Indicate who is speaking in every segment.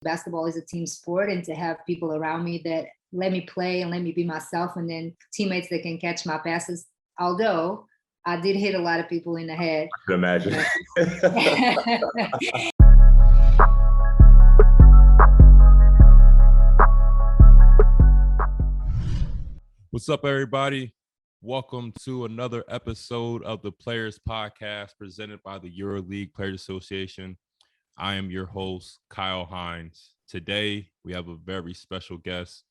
Speaker 1: Basketball is a team sport, and to have people around me that let me play and let me be myself, and then teammates that can catch my passes. Although I did hit a lot of people in the head.
Speaker 2: I can imagine.
Speaker 3: What's up, everybody? Welcome to another episode of the Players Podcast presented by the EuroLeague Players Association. I am your host, Kyle Hines. Today, we have a very special guest,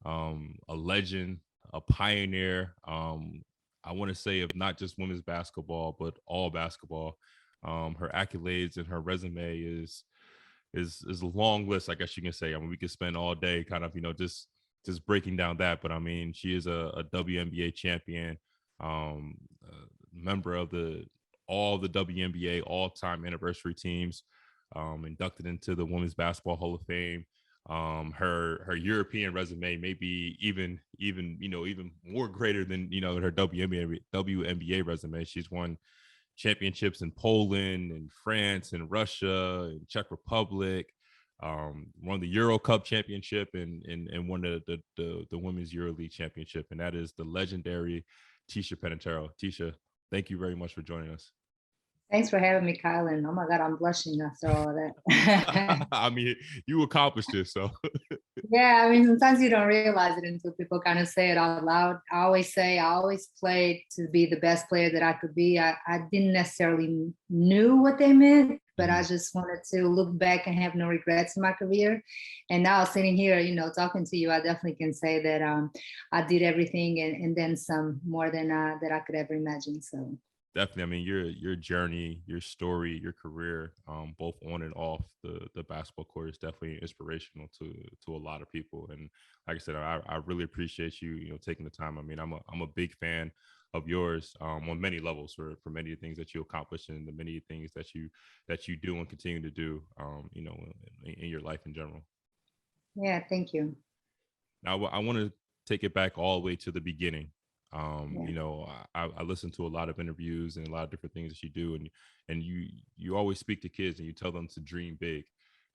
Speaker 3: a legend, a pioneer. I want to say of not just women's basketball, but all basketball. Her accolades and her resume is a long list, I guess you can say. I mean, we could spend all day kind of, just breaking down that. But I mean, she is a WNBA champion, member of all the WNBA all-time anniversary teams, inducted into the Women's Basketball Hall of Fame. Her European resume may be even more greater than her WNBA resume. She's won championships in Poland and France and Russia and Czech Republic. Won the Euro Cup championship and won the Women's EuroLeague Championship, and that is the legendary Ticha Penicheiro. Ticha, thank you very much for joining us.
Speaker 1: Thanks for having me, Kyle. And oh my God, I'm blushing after all of that.
Speaker 3: I mean, you accomplished this, so.
Speaker 1: Yeah, I mean, sometimes you don't realize it until people kind of say it out loud. I always played to be the best player that I could be. I didn't necessarily knew what they meant, but I just wanted to look back and have no regrets in my career. And now sitting here, talking to you, I definitely can say that I did everything and then some more than that I could ever imagine. So.
Speaker 3: Definitely. I mean, your journey, your story, your career, both on and off the basketball court is definitely inspirational to a lot of people. And like I said, I really appreciate you, taking the time. I mean, I'm a big fan of yours on many levels for many of the things that you accomplish and the many things that you do and continue to do, in your life in general.
Speaker 1: Yeah, thank you.
Speaker 3: Now, I want to take it back all the way to the beginning. I listen to a lot of interviews and a lot of different things that you do, and you always speak to kids and you tell them to dream big.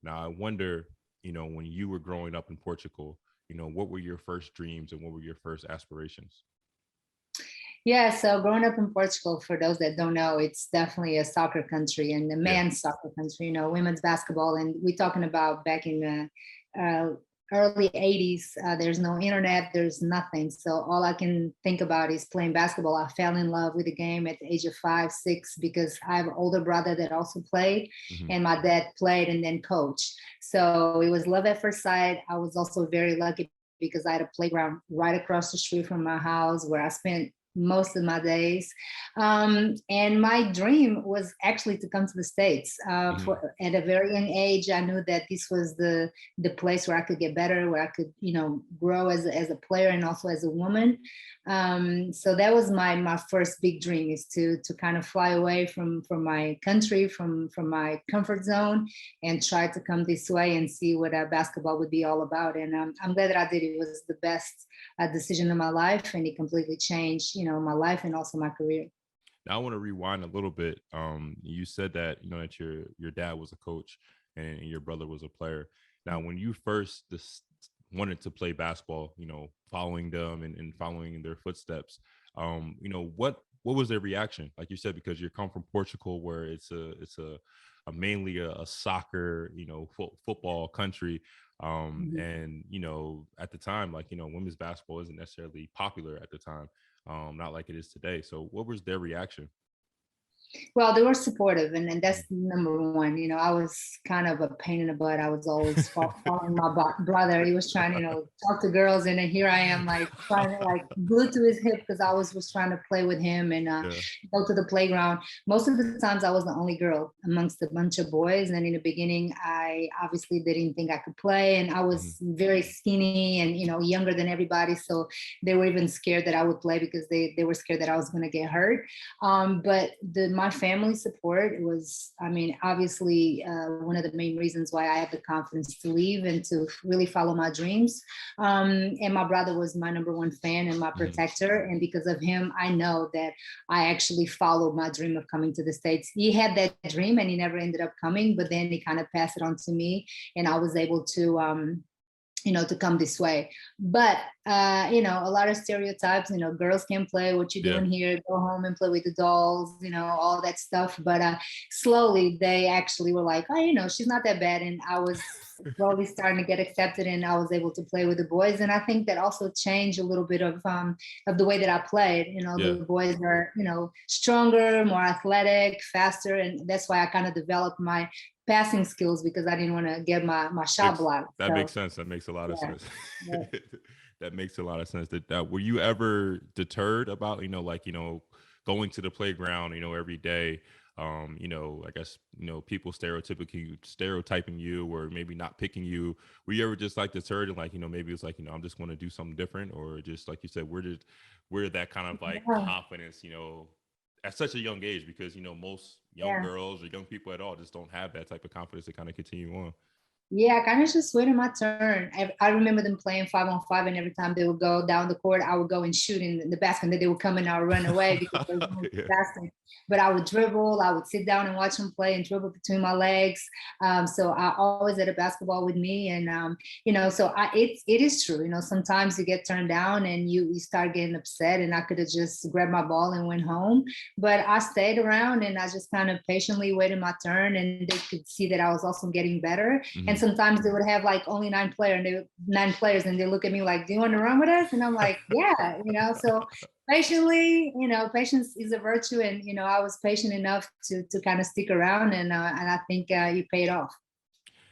Speaker 3: Now, I wonder, when you were growing up in Portugal, what were your first dreams and what were your first aspirations?
Speaker 1: Yeah, so growing up in Portugal, for those that don't know, it's definitely a soccer country and a men's soccer country, women's basketball. And we're talking about back in the early 80s, there's no internet, there's nothing. So all I can think about is playing basketball. I fell in love with the game at the age of 5, 6, because I have an older brother that also played, and my dad played and then coached. So it was love at first sight. I was also very lucky because I had a playground right across the street from my house where I spent most of my days. And my dream was actually to come to the States. At a very young age, I knew that this was the place where I could get better, where I could, grow as a player and also as a woman. So that was my first big dream, is to kind of fly away from my country, from my comfort zone, and try to come this way and see what basketball would be all about. And I'm glad that I did. It was the best decision of my life, and it completely changed, my life and also my career.
Speaker 3: Now I want to rewind a little bit. You said that, that your dad was a coach and your brother was a player. Now, when you first wanted to play basketball, following them and following their footsteps, what was their reaction? Like you said, because you come from Portugal, where it's a mainly a soccer, football country. And, at the time, women's basketball isn't necessarily popular at the time, not like it is today. So what was their reaction?
Speaker 1: Well, they were supportive, and that's number one. I was kind of a pain in the butt. I was always following my brother. He was trying to, talk to girls, and then here I am, trying to glued to his hip because I was trying to play with him and go to the playground. Most of the times, I was the only girl amongst a bunch of boys, and in the beginning, I obviously didn't think I could play, and I was very skinny and younger than everybody, so they were even scared that I would play because they were scared that I was going to get hurt. But my family support was, I mean, obviously one of the main reasons why I had the confidence to leave and to really follow my dreams. And my brother was my number one fan and my protector. And because of him, I know that I actually followed my dream of coming to the States. He had that dream and he never ended up coming, but then he kind of passed it on to me and I was able to, to come this way. But, a lot of stereotypes, girls can play, what you doing here, go home and play with the dolls, all that stuff. But slowly they actually were like, oh, she's not that bad. And I was slowly starting to get accepted and I was able to play with the boys. And I think that also changed a little bit of the way that I played. The boys are, stronger, more athletic, faster. And that's why I kind of developed my passing skills because I didn't want to get my shot blocked.
Speaker 3: That makes sense. That makes a lot of sense. Yeah. That makes a lot of sense. That were you ever deterred about, going to the playground, every day? I guess, people stereotyping you or maybe not picking you. Were you ever just like deterred and like, maybe it's like, I'm just going to do something different, or just like you said, where that kind of like confidence, at such a young age, because, most young girls or young people at all just don't have that type of confidence to kind of continue on.
Speaker 1: Yeah, I kind of just waited my turn. I remember them playing 5-on-5, and every time they would go down the court, I would go and shoot in the basket, and then they would come and I would run away because they were going faster. But I would dribble, I would sit down and watch them play and dribble between my legs. So I always had a basketball with me. And, so it is true. Sometimes you get turned down and you start getting upset, and I could have just grabbed my ball and went home. But I stayed around and I just kind of patiently waited my turn, and they could see that I was also getting better. And sometimes they would have like only 9 players and they look at me like, do you want to run with us? And I'm like, yeah, so patiently, patience is a virtue. And, I was patient enough to kind of stick around, and I think you paid off.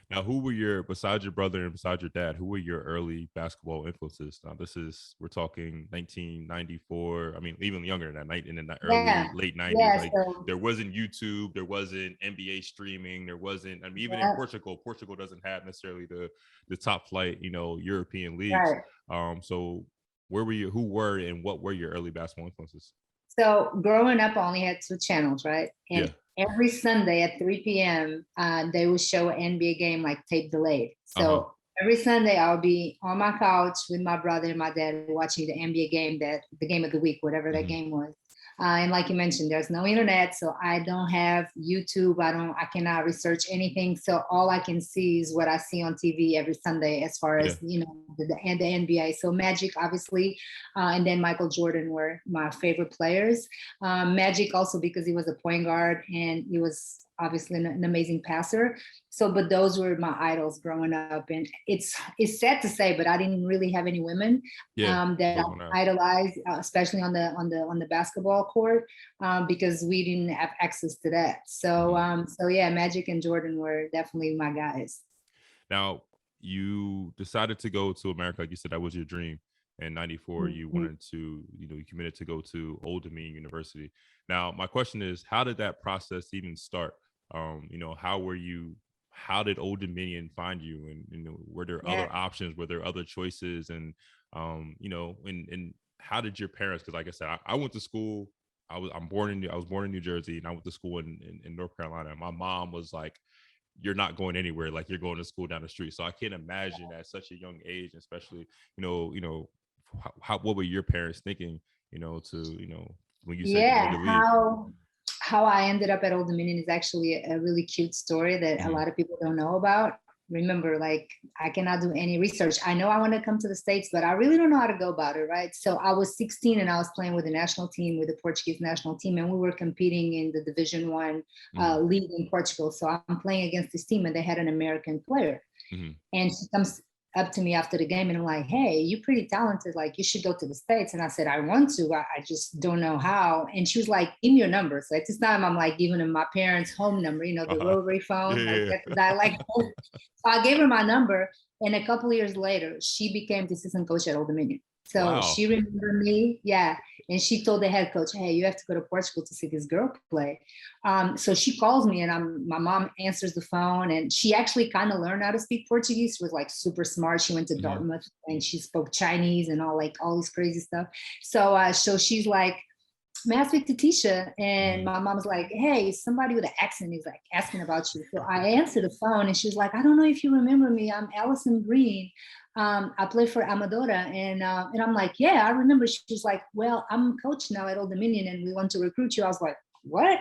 Speaker 3: Now, besides your brother and besides your dad, who were your early basketball influences? Now, we're talking 1994. I mean, even younger than that, in the early, late 90s.
Speaker 1: Yeah,
Speaker 3: there wasn't YouTube, there wasn't NBA streaming, there wasn't, I mean, even in Portugal doesn't have necessarily the top flight, European leagues. Right. So who were and what were your early basketball influences?
Speaker 1: So growing up, I only had 2 channels, right? And every Sunday at 3 p.m., they would show an NBA game like tape delayed. So every Sunday I would be on my couch with my brother and my dad watching the NBA game, the game of the week, whatever that game was. And like you mentioned, there's no internet, so I don't have YouTube. I cannot research anything. So all I can see is what I see on TV every Sunday, as far as the NBA. So Magic, obviously, and then Michael Jordan were my favorite players. Magic also because he was a point guard and he was obviously an amazing passer. So, but those were my idols growing up. And it's sad to say, but I didn't really have any women that I idolized, especially on the basketball court, because we didn't have access to that. So, Magic and Jordan were definitely my guys.
Speaker 3: Now, you decided to go to America. Like you said, that was your dream. In 94, you wanted to, you committed to go to Old Dominion University. Now, my question is, how did that process even start? How did Old Dominion find you? And, were there other options? Were there other choices? And, and how did your parents, because like I said, I went to school, I was born in New Jersey, and I went to school in North Carolina. My mom was like, you're not going anywhere. Like, you're going to school down the street. So I can't imagine at such a young age, especially, what were your parents thinking, when you said to leave?
Speaker 1: How I ended up at Old Dominion is actually a really cute story that a lot of people don't know about. Remember, like, I cannot do any research. I know I want to come to the States, but I really don't know how to go about it, right? So I was 16 and I was playing with the national team, with the Portuguese national team, and we were competing in the Division I league in Portugal. So I'm playing against this team and they had an American player. And she comes up to me after the game and I'm like, hey, you're pretty talented, like you should go to the States. And I said, I want to, I just don't know how. And she was like, give me your number. So at this time I'm like giving them my parents' home number, the rotary phone. So I gave her my number, and a couple of years later she became the assistant coach at Old Dominion. So she remembered me, and she told the head coach, hey, you have to go to Portugal to see this girl play. So she calls me, and my mom answers the phone, and she actually kind of learned how to speak Portuguese. She was like super smart. She went to Dartmouth and she spoke Chinese and all this crazy stuff. So she's like, may I speak to Ticha? And my mom was like, hey, somebody with an accent is like asking about you. So I answered the phone and she was like, I don't know if you remember me. I'm Allison Green. I play for Amadora. And I'm like, yeah, I remember. She was like, well, I'm coach now at Old Dominion and we want to recruit you. I was like, what?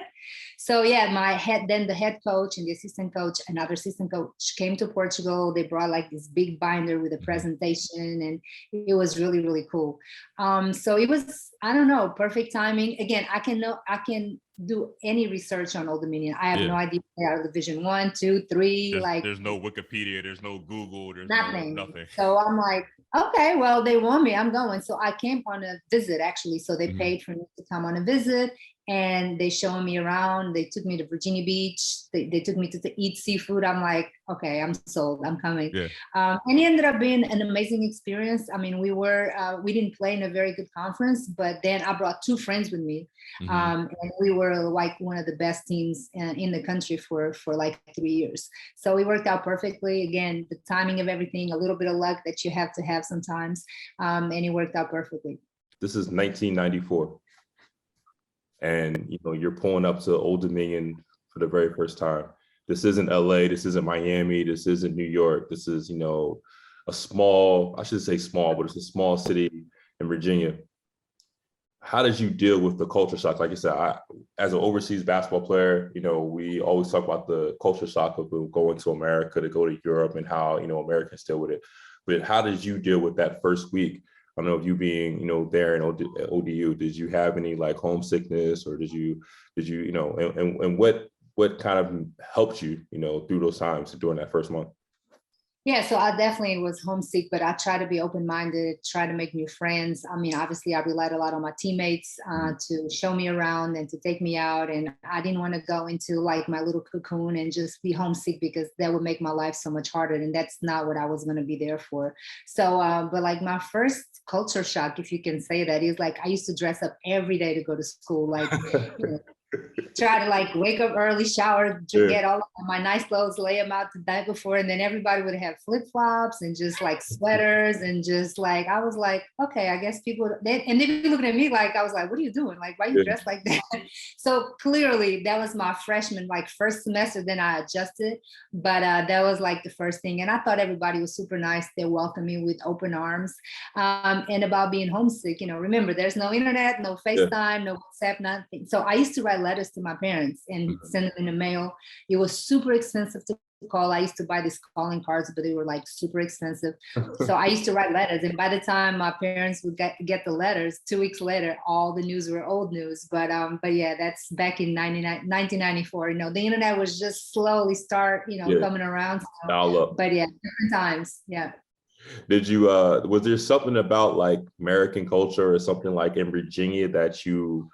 Speaker 1: So yeah, the head coach and the assistant coach, another assistant coach came to Portugal. They brought like this big binder with a presentation and it was really, really cool. So it was, I don't know, perfect timing. Again, I can do any research on Old Dominion. I have no idea they are Division 1, 2, 3.
Speaker 3: There's no Wikipedia, there's no Google, there's
Speaker 1: nothing.
Speaker 3: nothing.
Speaker 1: So I'm like, okay, well, they want me, I'm going. So I came on a visit actually. So they paid for me to come on a visit and they showed me around. They took me to Virginia Beach. They took me to eat seafood. I'm like, okay, I'm sold, I'm coming.
Speaker 3: Yeah.
Speaker 1: And it ended up being an amazing experience. I mean, we didn't play in a very good conference, but then I brought 2 friends with me. And we were like one of the best teams in the country for like 3 years. So it worked out perfectly. Again, the timing of everything, a little bit of luck that you have to have sometimes. And it worked out perfectly.
Speaker 2: This is 1994. And, you're pulling up to Old Dominion for the very first time. This isn't LA, this isn't Miami, this isn't New York. This is, a small, I should say small, but it's a small city in Virginia. How did you deal with the culture shock? Like I said, as an overseas basketball player, we always talk about the culture shock of going to America to go to Europe and how, Americans deal with it. But how did you deal with that first week? I don't know if you being, there in ODU, did you have any like homesickness or did you, and what kind of helped you, through those times during that first month?
Speaker 1: Yeah, so I definitely was homesick, but I try to be open-minded, try to make new friends. I mean, obviously I relied a lot on my teammates to show me around and to take me out. And I didn't want to go into like my little cocoon and just be homesick because that would make my life so much harder. And that's not what I was going to be there for. So, but like my first culture shock, if you can say that, is like, I used to dress up every day to go to school. Like, try to like wake up early, shower, get all of my nice clothes, lay them out the night before, and then everybody would have flip-flops and just like sweaters and just like, I was like, okay, I guess people, they'd be looking at me like, I was like, what are you doing? Like, why are you dressed like that? So clearly that was my freshman, like first semester, then I adjusted, but that was like the first thing. And I thought everybody was super nice. They welcomed me with open arms. And about being homesick, remember there's no internet, no FaceTime, no WhatsApp, nothing. So I used to write letters to my parents and send them in the mail. It was super expensive to call. I used to buy these calling cards, but they were like super expensive. So I used to write letters. And by the time my parents would get the letters, 2 weeks later, all the news were old news. But yeah, that's back in 1994. The internet was just slowly coming around. So, but yeah, different times. Yeah.
Speaker 2: Did you, was there something about like American culture or something like in Virginia that you,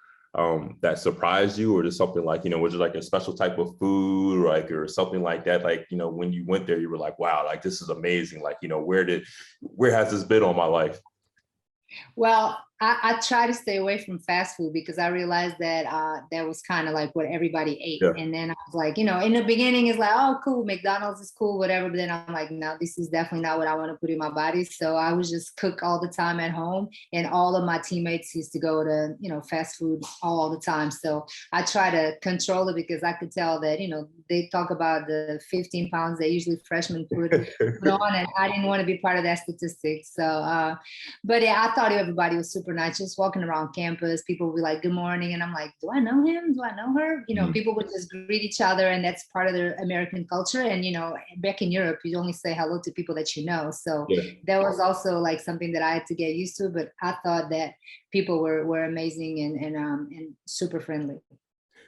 Speaker 2: that surprised you, or just something like, was it like a special type of food or something like that? Like, when you went there, you were like, wow, like this is amazing. Like, where has this been all my life?
Speaker 1: Well, I try to stay away from fast food because I realized that that was kind of like what everybody ate. Yeah. And then I was like, in the beginning it's like, oh, cool, McDonald's is cool, whatever. But then I'm like, no, this is definitely not what I want to put in my body. So I would just cook all the time at home. And all of my teammates used to go to, fast food all the time. So I try to control it because I could tell that, they talk about the 15 pounds that usually freshmen put on, and I didn't want to be part of that statistic. So, but yeah, I thought everybody was super nice, just walking around campus. People would be like, good morning. And I'm like, do I know him? Do I know her? People would just greet each other, and that's part of the American culture. And, back in Europe, you only say hello to people that you know. So that was also like something that I had to get used to, but I thought that people were amazing and super friendly.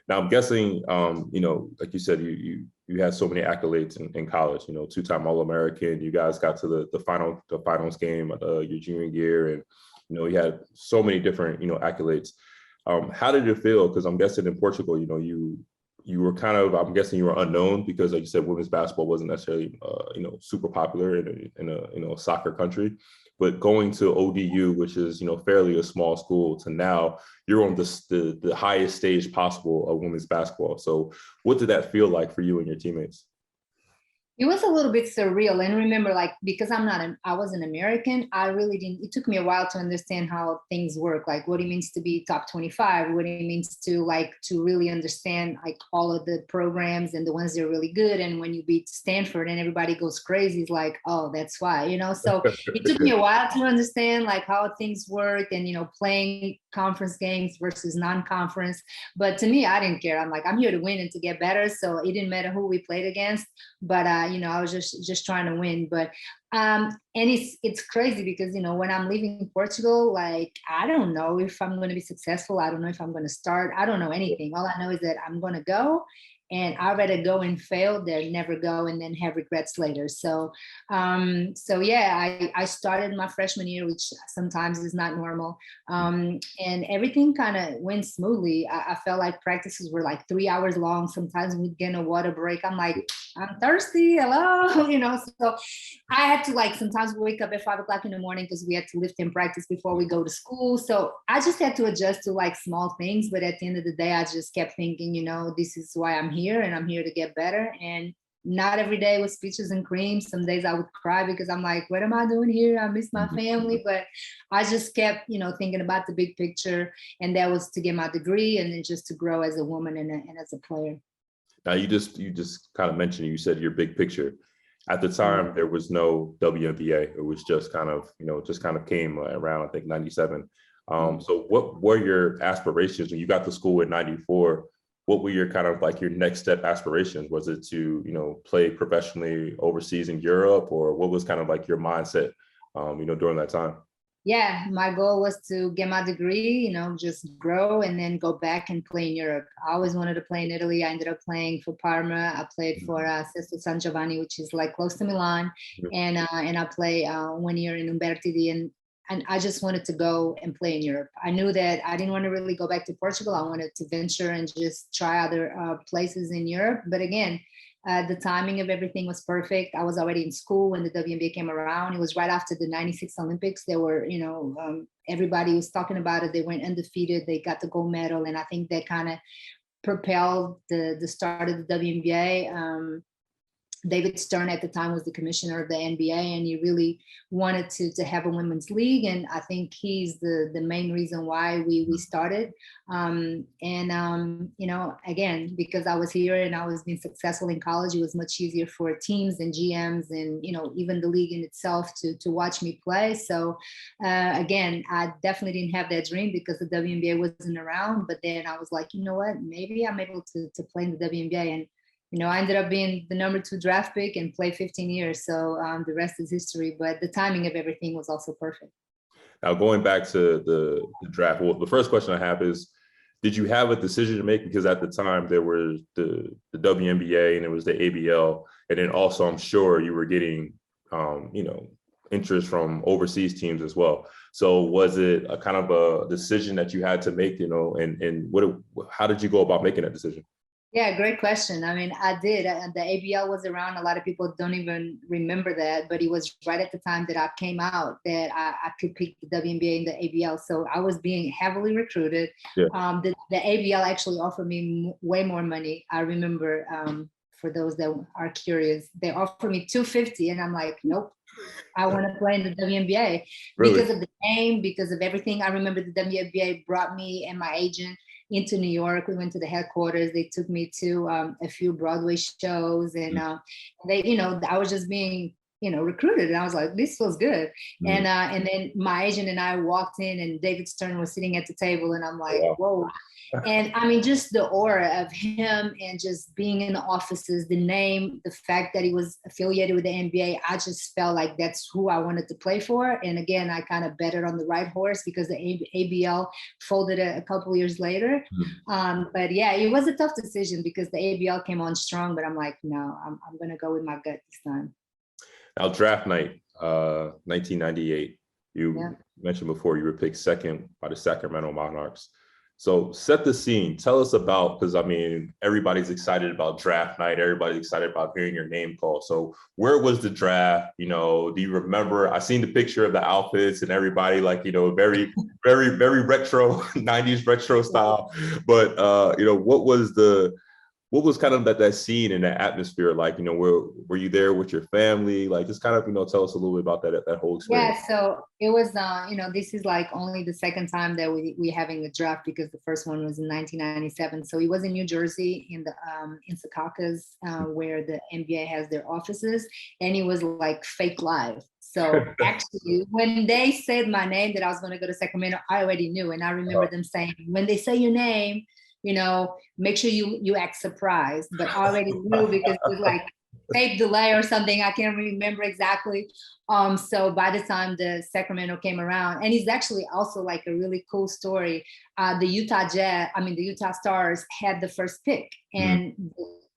Speaker 2: Now I'm guessing, like you said, you had so many accolades in college, 2-time All-American. You guys got to the finals game your junior year, and you had so many different accolades. How did it feel? Because I'm guessing in Portugal, you were kind of, I'm guessing you were unknown because, like you said, women's basketball wasn't necessarily super popular in a soccer country. But going to ODU, which is fairly a small school, to now you're on the highest stage possible of women's basketball. So what did that feel like for you and your teammates?
Speaker 1: It was a little bit surreal. And remember, like, because I was an American, I really didn't, it took me a while to understand how things work, like what it means to be top 25, what it means to really understand like all of the programs and the ones that are really good. And when you beat Stanford and everybody goes crazy, it's like, oh, that's why, So it took me a while to understand like how things work and, playing conference games versus non-conference. But to me, I didn't care. I'm like, I'm here to win and to get better. So it didn't matter who we played against. But I was just trying to win. But and it's crazy because when I'm leaving Portugal, like I don't know if I'm going to be successful. I don't know if I'm going to start. I don't know anything. All I know is that I'm going to go, and I'd rather go and fail than never go and then have regrets later. So yeah, I started my freshman year, which sometimes is not normal, and everything kind of went smoothly. I felt like practices were like 3 hours long. Sometimes we'd get a water break. I'm like, I'm thirsty, hello, so I had to like sometimes wake up at 5 o'clock in the morning because we had to lift in practice before we go to school. So I just had to adjust to like small things. But at the end of the day, I just kept thinking, this is why I'm here, and I'm here to get better. And not every day was peaches and cream. Some days I would cry because I'm like, what am I doing here? I miss my family. But I just kept, thinking about the big picture. And that was to get my degree and then just to grow as a woman and as a player.
Speaker 2: Now you just kind of mentioned, you said your big picture. At the time, there was no WNBA. It was just kind of, came around, I think, 97. So what were your aspirations when you got to school in 94? What were your kind of like your next step aspirations? Was it to, play professionally overseas in Europe, or what was kind of like your mindset, during that time?
Speaker 1: Yeah, my goal was to get my degree, just grow and then go back and play in Europe. I always wanted to play in Italy. I ended up playing for Parma. I played for Sesto San Giovanni, which is like close to Milan. And I played 1 year in Umbertidi. And I just wanted to go and play in Europe. I knew that I didn't want to really go back to Portugal. I wanted to venture and just try other places in Europe. But again, the timing of everything was perfect. I was already in school when the WNBA came around. It was right after the 96 Olympics. There were, everybody was talking about it. They went undefeated. They got the gold medal. And I think that kind of propelled the start of the WNBA. David Stern at the time was the commissioner of the NBA, and he really wanted to have a women's league. And I think he's the main reason why we started. Again, because I was here and I was being successful in college, it was much easier for teams and GMs and, even the league in itself to watch me play. So again, I definitely didn't have that dream because the WNBA wasn't around. But then I was like, you know what, maybe I'm able to play in the WNBA. And I ended up being the number 2 draft pick and played 15 years. So the rest is history. But the timing of everything was also perfect.
Speaker 2: Now, going back to the draft, well, the first question I have is, did you have a decision to make? Because at the time there was the WNBA and it was the ABL. And then also, I'm sure you were getting, interest from overseas teams as well. So was it a kind of a decision that you had to make, and how did you go about making that decision?
Speaker 1: Yeah, great question. I mean, I did. The ABL was around. A lot of people don't even remember that, but it was right at the time that I came out that I could pick the WNBA and the ABL. So I was being heavily recruited. Yeah. The ABL actually offered me way more money. I remember, for those that are curious, they offered me $250, and I'm like, nope. I want to play in the WNBA. Really? Because of the game, because of everything. I remember the WNBA brought me and my agent into New York. We went to the headquarters. They took me to a few Broadway shows, and they, I was just being, recruited, and I was like, this feels good. And then my agent and I walked in, and David Stern was sitting at the table, and I'm like, whoa. And I mean, just the aura of him and just being in the offices, the name, the fact that he was affiliated with the NBA, I just felt like that's who I wanted to play for. And again, I kind of betted on the right horse because the ABL folded a couple years later. But yeah, it was a tough decision because the ABL came on strong, but I'm like, no, I'm going to go with my gut this time.
Speaker 2: Now, draft night, 1998, you mentioned before you were picked second by the Sacramento Monarchs. So set the scene. Tell us about, because I mean, everybody's excited about draft night. Everybody's excited about hearing your name called. So where was the draft? Do you remember? I seen the picture of the outfits and everybody like, very, very, very retro, 90s retro style. But, what what was kind of that scene and that atmosphere like? You know, were you there with your family? Like, just kind of, tell us a little bit about that whole experience.
Speaker 1: Yeah, so it was, this is like only the second time that we having a draft, because the first one was in 1997. So it was in New Jersey, in the in Secaucus, where the NBA has their offices, and it was like fake live. So actually, when they said my name that I was going to go to Sacramento, I already knew, and I remember them saying, when they say your name, make sure you act surprised. But I already knew, because it was like tape delay or something. I can't remember exactly. So by the time the Sacramento came around, and it's actually also like a really cool story. The Utah Stars had the first pick, and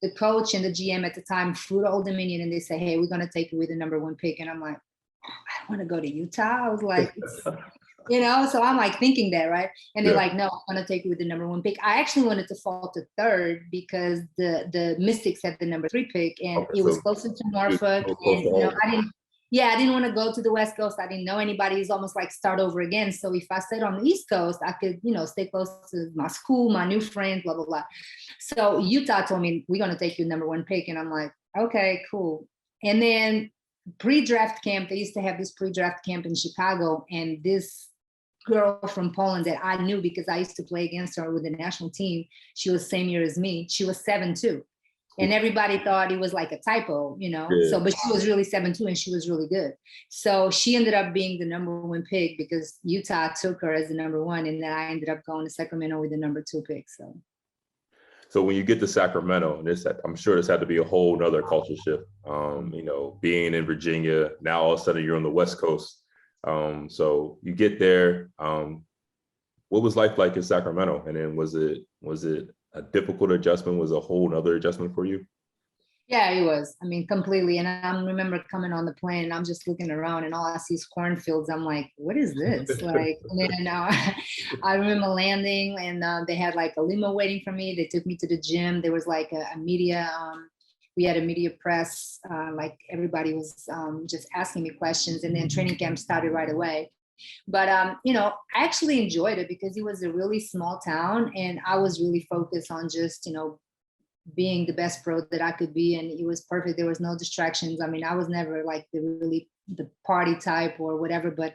Speaker 1: the coach and the GM at the time flew to Old Dominion, and they said, "Hey, we're gonna take you with the number 1 pick." And I'm like, I want to go to Utah. I was like, so I'm like thinking that, right? And they're like, no, I'm going to take you with the number 1 pick. I actually wanted to fall to 3rd because the Mystics had the number 3 pick, and it was closer to Norfolk. And I didn't want to go to the West Coast. I didn't know anybody. It's almost like start over again. So if I stayed on the East Coast, I could, stay close to my school, my new friends, blah, blah, blah. So Utah told me, we're going to take you number 1 pick. And I'm like, okay, cool. And then pre-draft camp, they used to have this pre-draft camp in Chicago, and this girl from Poland that I knew because I used to play against her with the national team, she was same year as me. She was 7'2", and everybody thought it was like a typo, So, but she was really 7'2", and she was really good. So she ended up being the number 1 pick because Utah took her as the number 1, and then I ended up going to Sacramento with the number 2 pick.
Speaker 2: So when you get to Sacramento, I'm sure this had to be a whole nother culture shift. Being in Virginia, now all of a sudden you're on the West Coast. So you get there. What was life like in Sacramento? And then was it a difficult adjustment? Was it a whole nother adjustment for you?
Speaker 1: Yeah, it was. I mean, completely. And I remember coming on the plane, and I'm just looking around, and all I see is cornfields. I'm like, what is this? Like, and then I remember landing, and they had like a limo waiting for me. They took me to the gym. There was like a media, we had a media press, like everybody was just asking me questions, and then training camp started right away. But, I actually enjoyed it because it was a really small town, and I was really focused on just, being the best pro that I could be. And it was perfect. There was no distractions. I mean, I was never like the party type or whatever, but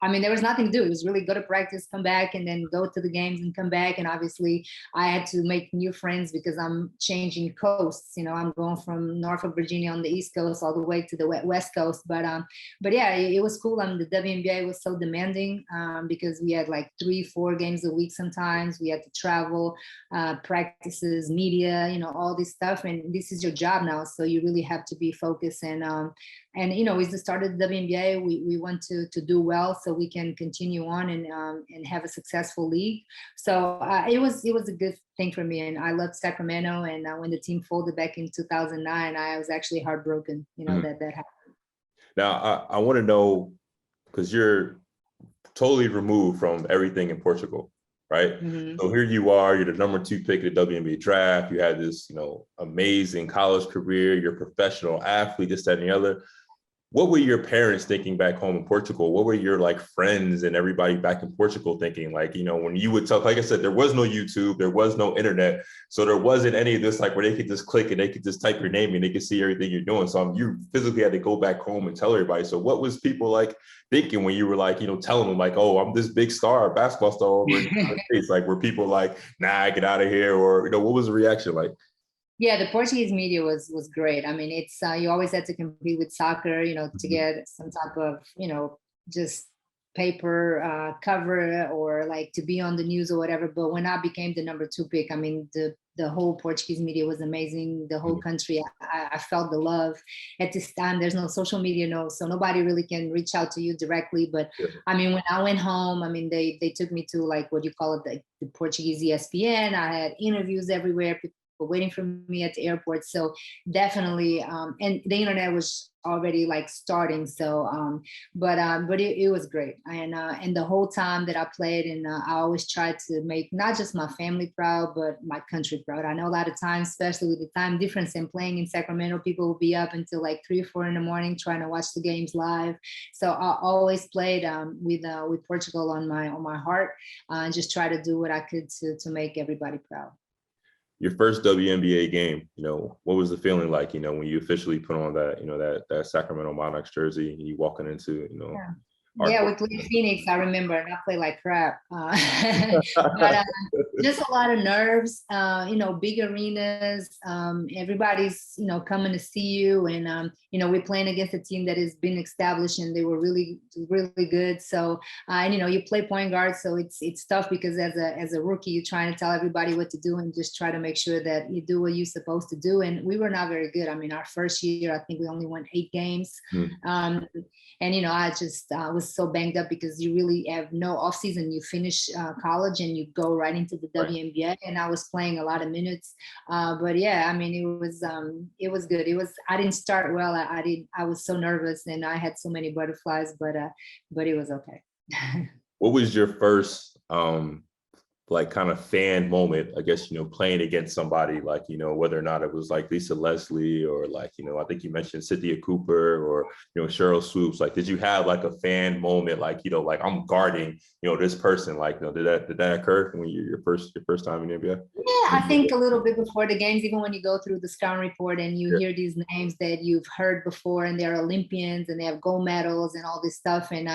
Speaker 1: I mean, there was nothing to do. It was really go to practice, come back, and then go to the games and come back. And obviously I had to make new friends because I'm changing coasts. I'm going from Norfolk, Virginia on the East Coast all the way to the West Coast. But yeah, it was cool. The WNBA was so demanding because we had like 3-4 games a week sometimes. We had to travel, practices, media, all this stuff. And this is your job now. So you really have to be focused. And with the start of the WNBA, we want to do well so we can continue on and have a successful league. So it was a good thing for me, and I loved Sacramento. And when the team folded back in 2009, I was actually heartbroken. That happened.
Speaker 2: Now I want to know, because you're totally removed from everything in Portugal, right? Mm-hmm. So here you are, you're the number 2 pick of the WNBA draft. You had this, amazing college career. You're a professional athlete, this, that, and the other. What were your parents thinking back home in Portugal? What were your friends and everybody back in Portugal thinking? When you would talk, like I said, there was no YouTube, there was no internet. So there wasn't any of this, where they could just click and they could just type your name and they could see everything you're doing. So you physically had to go back home and tell everybody. So what was people thinking when you were telling them oh, I'm this big star, basketball star over in the States? Were people nah, get out of here? Or, what was the reaction like?
Speaker 1: Yeah, the Portuguese media was great. I mean, it's you always had to compete with soccer, to get some type of, just paper cover or to be on the news or whatever. But when I became the number 2 pick, I mean, the whole Portuguese media was amazing. The whole country, I felt the love. At this time, there's no social media, so nobody really can reach out to you directly. But I mean, when I went home, I mean, they took me to what you call it, the Portuguese ESPN. I had interviews everywhere. People waiting for me at the airport. So definitely, and the internet was already starting. So, but it was great. And the whole time that I played, and I always tried to make not just my family proud, but my country proud. I know a lot of times, especially with the time difference and playing in Sacramento, people will be up until 3 or 4 in the morning trying to watch the games live. So I always played with Portugal on my heart, and just try to do what I could to make everybody proud.
Speaker 2: your first WNBA game, what was the feeling like, when you officially put on that, that Sacramento Monarchs jersey and you walking into,
Speaker 1: Yeah, with Lee Phoenix, I remember, and I played like crap. But just a lot of nerves, big arenas. Everybody's, coming to see you. And, we're playing against a team that has been established and they were really, really good. So, you play point guard. So it's tough because as a rookie, you're trying to tell everybody what to do and just try to make sure that you do what you're supposed to do. And we were not very good. I mean, our first year, I think we only won 8 games. And, I just was so banged up because you really have no off season. You finish college and you go right into the WNBA, and I was playing a lot of minutes. But yeah, I mean, it was good. I didn't start well. I was so nervous and I had so many butterflies, but it was okay.
Speaker 2: What was your first like kind of fan moment, I guess, playing against somebody like, whether or not it was like Lisa Leslie or like, I think you mentioned Cynthia Cooper or, Cheryl Swoops, like, did you have like a fan moment? Like, like I'm guarding, this person, like, did that occur when your first time in the NBA?
Speaker 1: Yeah, I think a little bit before the games, even when you go through the scouting report and you hear these names that you've heard before and they're Olympians and they have gold medals and all this stuff. And,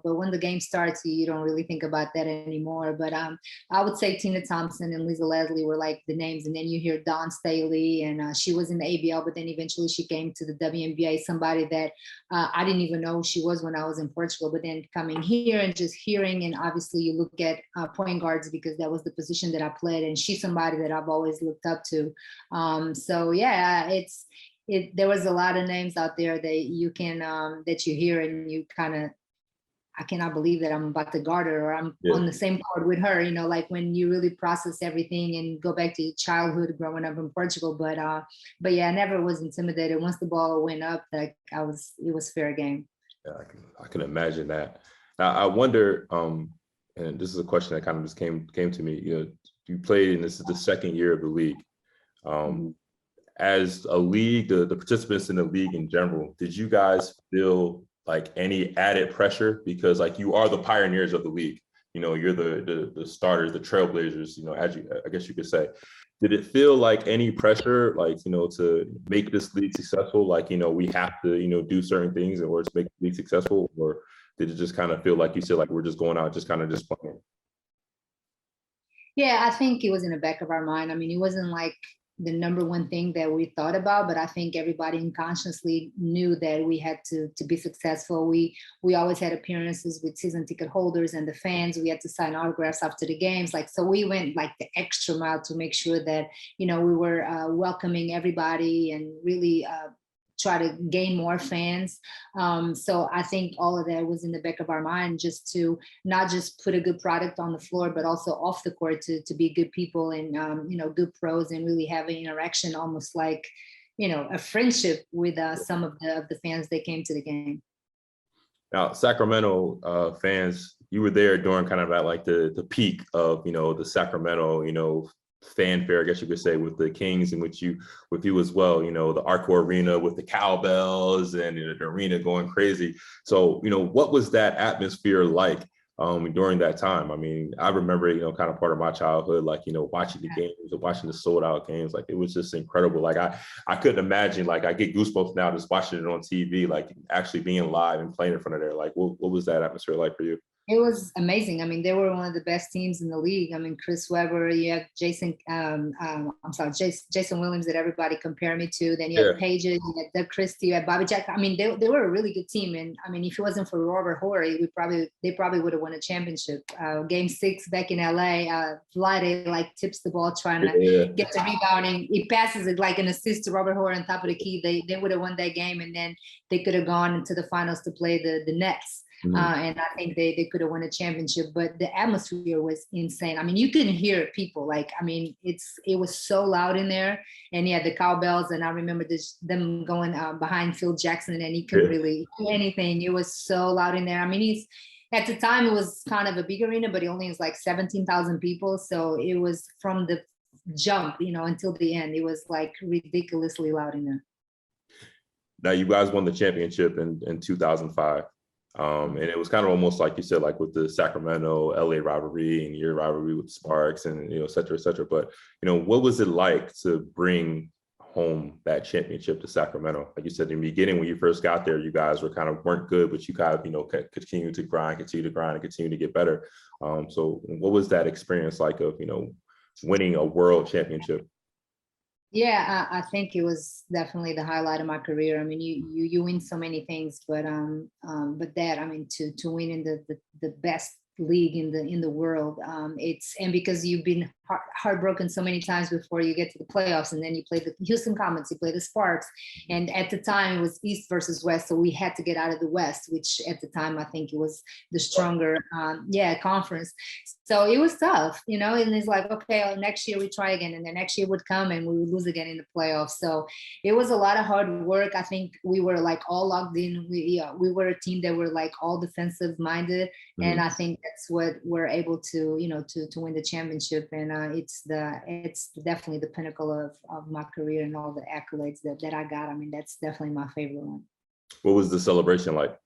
Speaker 1: but when the game starts, you don't really think about that anymore. But I would say Tina Thompson and Lisa Leslie were like the names. And then you hear Dawn Staley, and she was in the ABL, but then eventually she came to the WNBA, somebody that I didn't even know who she was when I was in Portugal, but then coming here and just hearing, and obviously you look at point guards because that was the position that I played, and she's somebody that I've always looked up to. So yeah, there was a lot of names out there that you can, that you hear and you kind of, I cannot believe that I'm about to guard her or I'm on the same court with her, like when you really process everything and go back to your childhood growing up in Portugal. But yeah, I never was intimidated. Once the ball went up, like it was fair game.
Speaker 2: Yeah, I can imagine that. Now, I wonder, and this is a question that kind of just came to me, you played, and this is the second year of the league. As a league, the participants in the league in general, did you guys feel like any added pressure? Because like you are the pioneers of the league, you're the starters, the trailblazers, I guess you could say. Did it feel like any pressure, like, to make this league successful? Like, we have to, do certain things in order to make the league successful? Or did it just kind of feel like you said, like, we're just going out, just playing?
Speaker 1: Yeah, I think it was in the back of our mind. I mean, it wasn't like the number one thing that we thought about, but I think everybody unconsciously knew that we had to be successful. We always had appearances with season ticket holders and the fans. We had to sign autographs after the games. So we went like the extra mile to make sure that, we were welcoming everybody and really try to gain more fans. So I think all of that was in the back of our mind, just to not just put a good product on the floor, but also off the court to be good people and, good pros and really have an interaction, almost like, a friendship with some of the fans that came to the game.
Speaker 2: Now, Sacramento fans, you were there during kind of at like the peak of, the Sacramento, fanfare, I guess you could say, with the Kings and with you as well, the Arco Arena with the cowbells and the arena going crazy. So, what was that atmosphere like during that time? I mean, I remember, kind of part of my childhood, like, watching the games and watching the sold out games. Like, it was just incredible. Like, I couldn't imagine, like, I get goosebumps now just watching it on TV, like actually being live and playing in front of there. Like, what was that atmosphere like for you?
Speaker 1: It was amazing. I mean, they were one of the best teams in the league. I mean, Chris Webber, you have Jason Williams that everybody compare me to. Then you have Paige, you had Doug Christie, you had Bobby Jack. I mean, they were a really good team. And I mean, if it wasn't for Robert Horry, they probably would have won a championship. Game 6 back in LA, Vlade like tips the ball trying to get the rebounding. He passes it like an assist to Robert Horry on top of the key. They would have won that game, and then they could have gone into the finals to play the Nets. And I think they could have won a championship, but the atmosphere was insane. I mean, you couldn't hear people. Like, I mean, it was so loud in there, and yeah, the cowbells. And I remember them going behind Phil Jackson, and he couldn't really hear anything. It was so loud in there. I mean, at the time it was kind of a big arena, but it only was like 17,000 people. So it was from the jump, until the end. It was like ridiculously loud in there.
Speaker 2: Now, you guys won the championship in 2005. And it was kind of almost like you said, like with the Sacramento, LA rivalry and your rivalry with Sparks and, et cetera, et cetera. But, what was it like to bring home that championship to Sacramento? Like you said in the beginning, when you first got there, you guys weren't good, but you kind of, continue to grind and continue to get better. So what was that experience like of, winning a world championship?
Speaker 1: Yeah, I think it was definitely the highlight of my career. I mean, you win so many things, but that, I mean, to win in the best league in the world, and because you've been heartbroken so many times before you get to the playoffs, and then you play the Houston Comets, you play the Sparks, and at the time it was East versus West, so we had to get out of the West, which at the time I think it was the stronger conference. So it was tough, and it's like, okay, next year we try again, and then next year would come and we would lose again in the playoffs. So it was a lot of hard work. I think we were like all locked in. We were a team that were like all defensive minded, and I think that's what we're able to, to win the championship. And it's definitely the pinnacle of my career and all the accolades that I got. I mean, that's definitely my favorite one.
Speaker 2: What was the celebration like?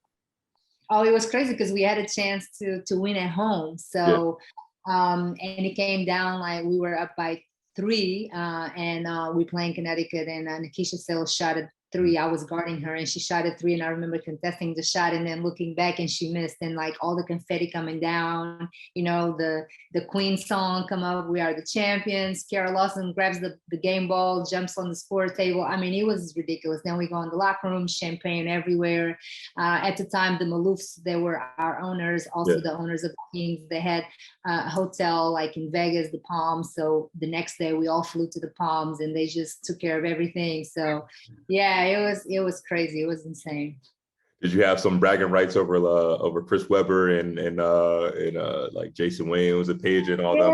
Speaker 1: Oh, it was crazy because we had a chance to win at home. So, and it came down like we were up by 3, and we played in Connecticut, and Nikisha Sales shot at 3. I was guarding her, and she shot at 3, and I remember contesting the shot and then looking back, and she missed, and like all the confetti coming down, the Queen song come up, "We Are the Champions." Kara Lawson grabs the game ball, jumps on the score table. I mean, it was ridiculous. Then we go in the locker room, champagne everywhere. At the time, the Maloofs, they were our owners, also the owners of the Kings. They had a hotel like in Vegas, the Palms. So the next day we all flew to the Palms, and they just took care of everything. So yeah, it was crazy. It was insane.
Speaker 2: Did you have some bragging rights over Chris Webber and like Jason Williams and Paige and all them?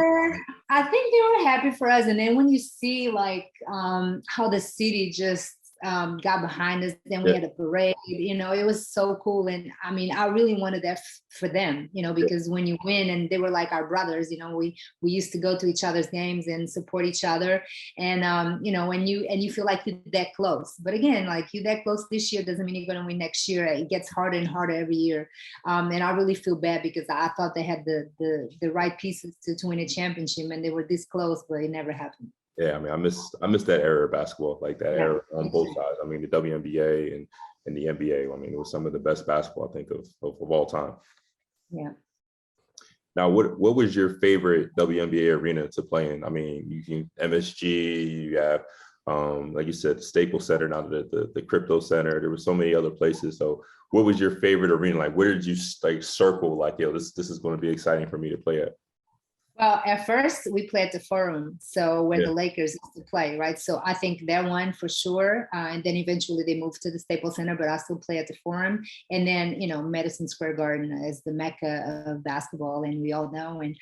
Speaker 1: I think they were happy for us. And then when you see like how the city just got behind us, then we had a parade, it was so cool. And I mean, I really wanted that for them, because when you win, and they were like our brothers, we used to go to each other's games and support each other. And when you feel like you're that close, but again, like you that close this year doesn't mean you're going to win next year. It gets harder and harder every year. And I really feel bad because I thought they had the right pieces to win a championship, and they were this close, but it never happened.
Speaker 2: Yeah, I mean, I miss that era of basketball, like that era on both sides. I mean, the WNBA and the NBA. I mean, it was some of the best basketball I think of all time.
Speaker 1: Yeah.
Speaker 2: Now, what was your favorite WNBA arena to play in? I mean, you can MSG, you have like you said, the Staples Center, now the Crypto Center. There were so many other places. So, what was your favorite arena? Like, where did you like circle? Like, this is going to be exciting for me to play at.
Speaker 1: Well, at first we played at the Forum, so where the Lakers used to play, right? So I think that one for sure, and then eventually they moved to the Staples Center, but I still play at the Forum. And then, Madison Square Garden is the mecca of basketball, and we all know. And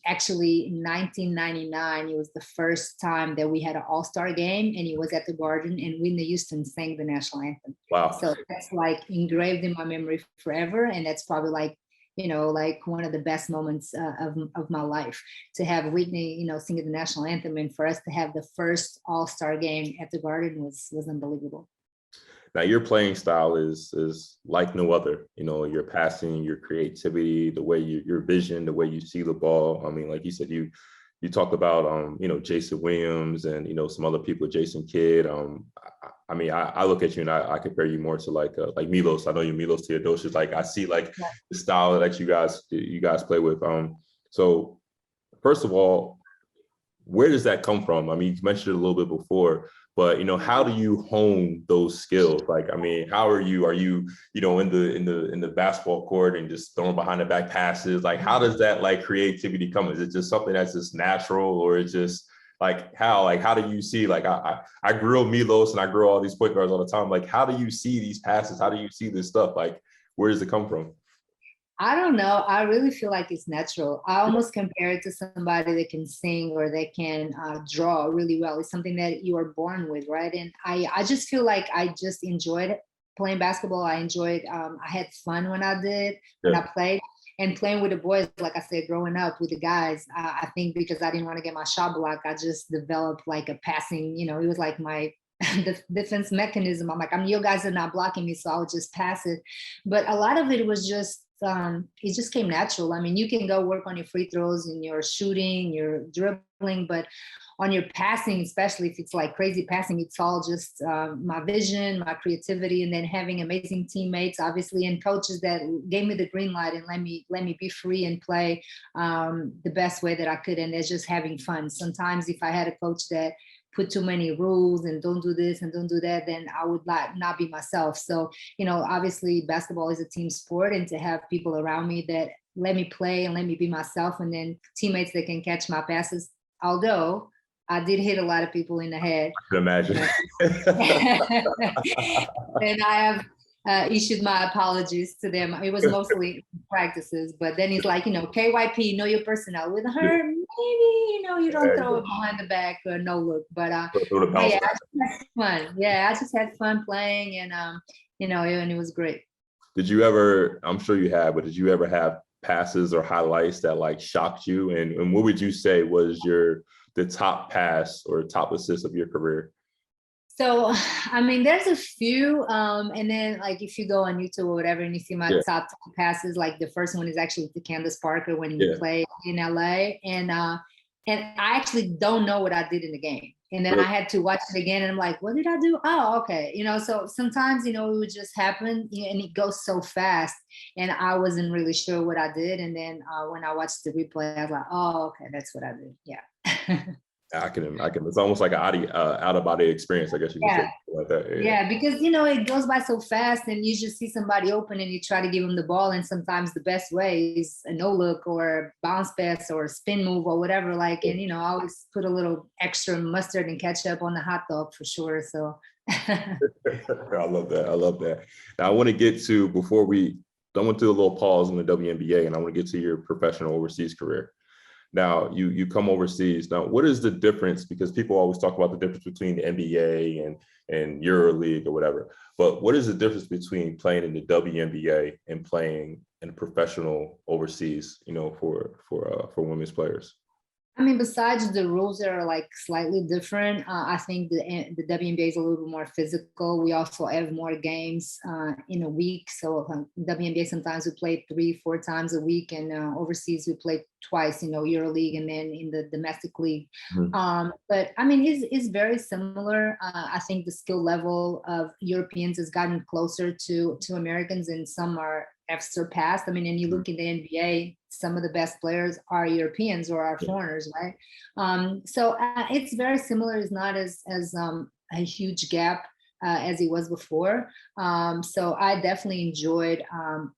Speaker 1: actually, in 1999, it was the first time that we had an all-star game, and it was at the Garden, and Whitney Houston sang the national anthem.
Speaker 2: Wow!
Speaker 1: So that's like engraved in my memory forever, and that's probably like one of the best moments of my life, to have Whitney, singing the national anthem, and for us to have the first all-star game at the Garden was unbelievable.
Speaker 2: Now, your playing style is like no other. Your passing, your creativity, the way your vision, the way you see the ball. I mean, like you said, you talked about Jason Williams and some other people, Jason Kidd. I mean, I look at you and I compare you more to like Milos. I know you're Milos Teodosic. Like I see like the style that you guys play with. So first of all, where does that come from? I mean, you mentioned it a little bit before, but how do you hone those skills? Like, I mean, how are you in the basketball court and just throwing behind the back passes? Like, how does that like creativity come? Is it just something that's just natural, or it's just how do you see, like, I grill Milos and I grill all these point guards all the time. Like, how do you see these passes? How do you see this stuff? Like, where does it come from?
Speaker 1: I don't know. I really feel like it's natural. I almost compare it to somebody that can sing or that can draw really well. It's something that you are born with, right? And I just feel like I just enjoyed playing basketball. I enjoyed, I had fun when I played. And playing with the boys, like I said, growing up with the guys, I think because I didn't want to get my shot blocked, I just developed like a passing, it was like my the defense mechanism. I'm like, you guys are not blocking me, so I'll just pass it. But a lot of it was just, it just came natural. I mean, you can go work on your free throws and your shooting, your dribbling, but on your passing, especially if it's like crazy passing, it's all just my vision, my creativity, and then having amazing teammates, obviously, and coaches that gave me the green light and let me be free and play the best way that I could. And it's just having fun. Sometimes if I had a coach that put too many rules and don't do this and don't do that, then I would not be myself. So, obviously basketball is a team sport, and to have people around me that let me play and let me be myself, and then teammates that can catch my passes, although I did hit a lot of people in the head.
Speaker 2: I can imagine.
Speaker 1: And I have issued my apologies to them. It was mostly practices, but then he's like, KYP, know your personnel. With her, maybe, you don't throw it behind the back or no look. But yeah, I just had fun. Yeah, I just had fun playing, and and it was great.
Speaker 2: Did you ever, I'm sure you have, but did you ever have passes or highlights that like shocked you? And what would you say was the top pass or top assist of your career?
Speaker 1: So, I mean, there's a few, and then like if you go on YouTube or whatever and you see my top passes, like the first one is actually to Candace Parker when you play in LA, and I actually don't know what I did in the game, and then I had to watch it again, and I'm like, what did I do? Oh, okay, so sometimes it would just happen, and it goes so fast, and I wasn't really sure what I did, and then when I watched the replay, I was like, oh, okay, that's what I did. Yeah.
Speaker 2: I can. It's almost like an out of body experience, I guess you could say like that.
Speaker 1: Yeah, because it goes by so fast, and you just see somebody open and you try to give them the ball, and sometimes the best way is a no look or bounce pass or spin move or whatever. Like, and I always put a little extra mustard and ketchup on the hot dog for sure. So
Speaker 2: I love that. I love that. Now I want to get to, before I went through a little pause in the WNBA, and I want to get to your professional overseas career. Now you come overseas. Now, what is the difference? Because people always talk about the difference between the NBA and EuroLeague or whatever. But what is the difference between playing in the WNBA and playing in professional overseas? For women's players.
Speaker 1: I mean, besides the rules that are like slightly different, I think the WNBA is a little bit more physical. We also have more games in a week. So WNBA, sometimes we play 3-4 times a week, and overseas we play twice, EuroLeague and then in the domestic league. Mm-hmm. But I mean, it's very similar. I think the skill level of Europeans has gotten closer to Americans, and some have surpassed. I mean, and you look in the NBA, some of the best players are Europeans or are foreigners, right? So it's very similar. It's not as a huge gap as it was before. So I definitely enjoyed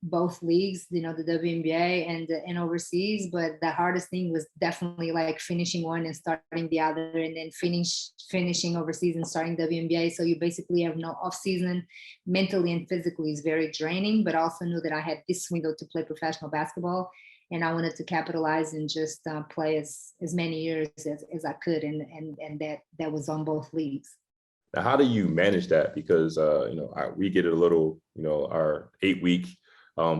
Speaker 1: both leagues, the WNBA and overseas. But the hardest thing was definitely like finishing one and starting the other, and then finishing overseas and starting WNBA. So you basically have no off season. Mentally and physically is very draining. But I also knew that I had this window to play professional basketball, and I wanted to capitalize and just play as many years as I could, and that was on both leagues.
Speaker 2: Now, how do you manage that? Because we get a little, our 8-week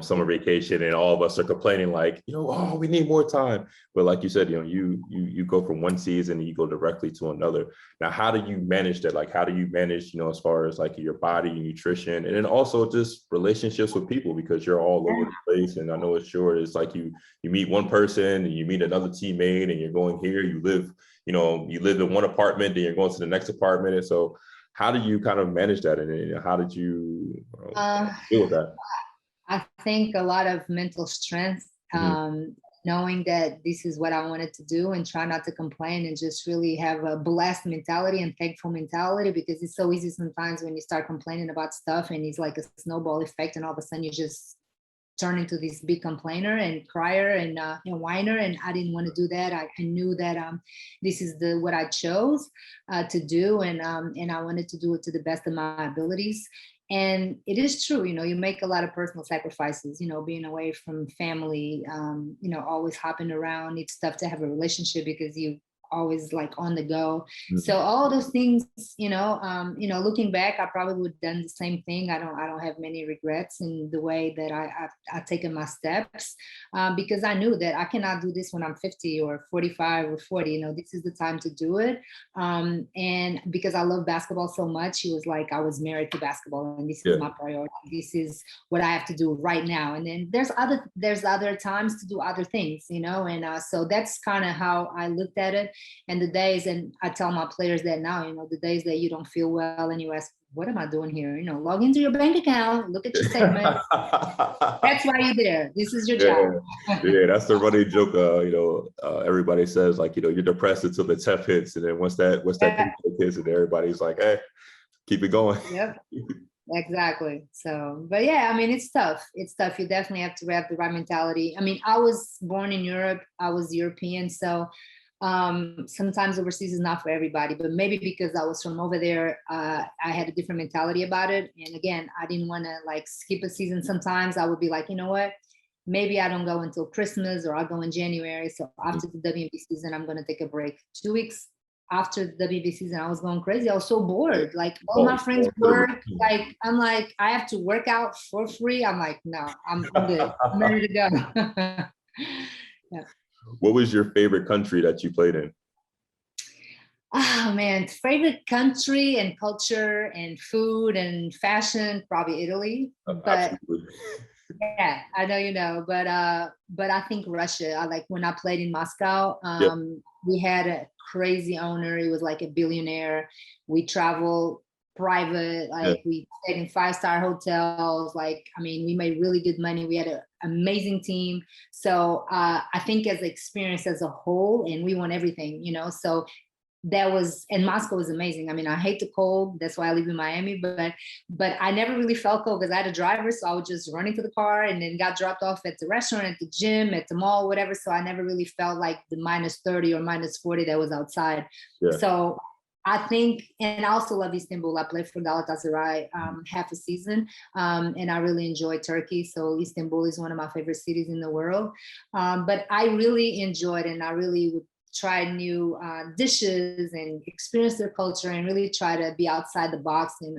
Speaker 2: summer vacation, and all of us are complaining like, oh, we need more time. But like you said, you go from one season and you go directly to another. Now, how do you manage that? Like, how do you manage, as far as like your body, your nutrition, and then also just relationships with people, because you're all over the place. And I know it's short. It's like you meet one person and you meet another teammate, and you're going here, you live in one apartment, then you're going to the next apartment. And so how do you kind of manage that? And how did you deal with that?
Speaker 1: I think a lot of mental strength, knowing that this is what I wanted to do, and try not to complain, and just really have a blessed mentality and thankful mentality, because it's so easy sometimes when you start complaining about stuff and it's like a snowball effect, and all of a sudden you just turn into this big complainer and crier and whiner. And I didn't want to do that. I knew that this is what I chose to do, and I wanted to do it to the best of my abilities. And it is true, you make a lot of personal sacrifices, being away from family, always hopping around. It's tough to have a relationship because you always like on the go.
Speaker 2: Mhm.
Speaker 1: So all those things, looking back, I probably would have done the same thing. I don't have many regrets in the way that I've taken my steps, because I knew that I cannot do this when I'm 50 or 45 or 40. This is the time to do it. And because I love basketball so much, it was like I was married to basketball, and this is my priority. This is what I have to do right now. And then there's other times to do other things, and so that's kind of how I looked at it. And the days, and I tell my players that now, the days that you don't feel well and you ask, what am I doing here? Log into your bank account, look at your statement. That's why you're there. This is your job.
Speaker 2: Yeah, that's the running joke. Everybody says like, you're depressed until the TEF hits, and then once that hits, and everybody's like, hey, keep it going.
Speaker 1: Yep. Exactly. So, but yeah, I mean, it's tough. It's tough. You definitely have to have the right mentality. I mean, I was born in Europe. I was European. So sometimes overseas is not for everybody, but maybe because I was from over there, I had a different mentality about it. And again, I didn't want to like skip a season. Sometimes I would be like, you know what? Maybe I don't go until Christmas, or I'll go in January. So after the WNBA season, I'm going to take a break. 2 weeks after the WNBA season, I was going crazy. I was so bored. Like all my friends work. Like I'm like, I have to work out for free. I'm like, no, I'm good. I'm ready to go. Yeah.
Speaker 2: What was your favorite country that you played in?
Speaker 1: Oh man, favorite country and culture and food and fashion, probably Italy. But
Speaker 2: Absolutely.
Speaker 1: yeah, I know, but I think Russia. I like when I played in Moscow. We had a crazy owner. He was like a billionaire. We traveled private, like we stayed in 5-star hotels. Like, I mean, we made really good money. We had an amazing team. So I think as an experience as a whole, and we won everything, so that was, and Moscow was amazing. I mean, I hate the cold. That's why I live in Miami, but I never really felt cold because I had a driver. So I would just run into the car and then got dropped off at the restaurant, at the gym, at the mall, whatever. So I never really felt like the -30 or -40 that was outside.
Speaker 2: Yeah.
Speaker 1: So I think, and I also love Istanbul. I played for Galatasaray half a season, and I really enjoyed Turkey. So Istanbul is one of my favorite cities in the world. But I really enjoyed, and I really would try new dishes and experience their culture, and really try to be outside the box, and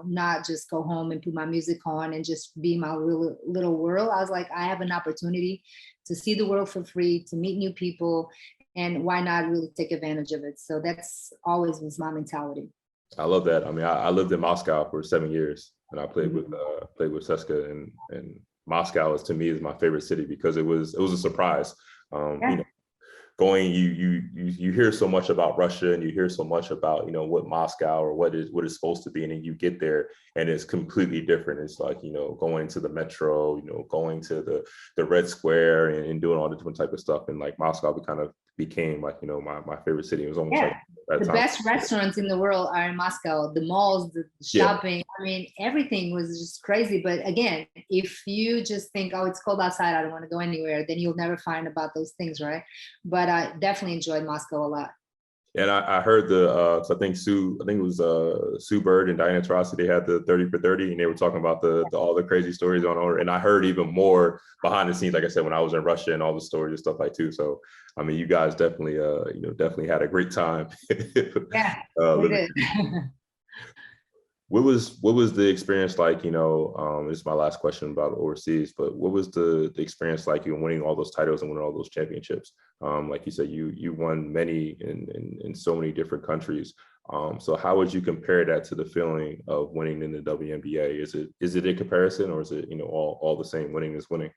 Speaker 1: not just go home and put my music on and just be my little world. I was like, I have an opportunity to see the world for free, to meet new people, and why not really take advantage of it? So that's always was my mentality.
Speaker 2: I love that. I mean, I lived in Moscow for 7 years, and I played with Seska, and Moscow to me is my favorite city because it was a surprise. Going, you hear so much about Russia, and you hear so much about what Moscow or what it's supposed to be, and then you get there and it's completely different. It's like going to the metro, going to the Red Square and doing all the different type of stuff. And like Moscow kind of became like my favorite city. It was almost like
Speaker 1: the best restaurants in the world are in Moscow. The malls, the shopping. I mean, everything was just crazy. But again, if you just think, oh, it's cold outside, I don't want to go anywhere, then you'll never find about those things, right? But I definitely enjoyed Moscow a lot.
Speaker 2: And I heard I think it was Sue Bird and Diana Taurasi, they had the 30 for 30, and they were talking about all the crazy stories on her. And I heard even more behind the scenes, like I said, when I was in Russia, and all the stories and stuff like too. So I mean, you guys definitely definitely had a great time.
Speaker 1: Yeah, we did.
Speaker 2: What was the experience like? This is my last question about overseas, but what was the experience like? You winning all those titles and winning all those championships. Like you said, you won many in so many different countries. So how would you compare that to the feeling of winning in the WNBA? Is it a comparison, or is it all the same? Winning is winning.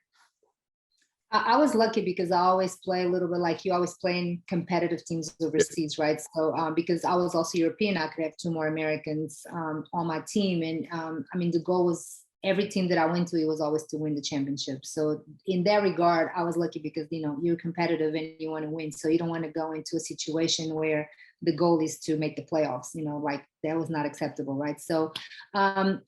Speaker 1: I was lucky because I always play a little bit like you, always play in competitive teams overseas, right? So because I was also European, I could have 2 more Americans on my team. And I mean, the goal was every team that I went to, it was always to win the championship. So in that regard, I was lucky because, you're competitive and you want to win. So you don't want to go into a situation where the goal is to make the playoffs, like that was not acceptable, right? So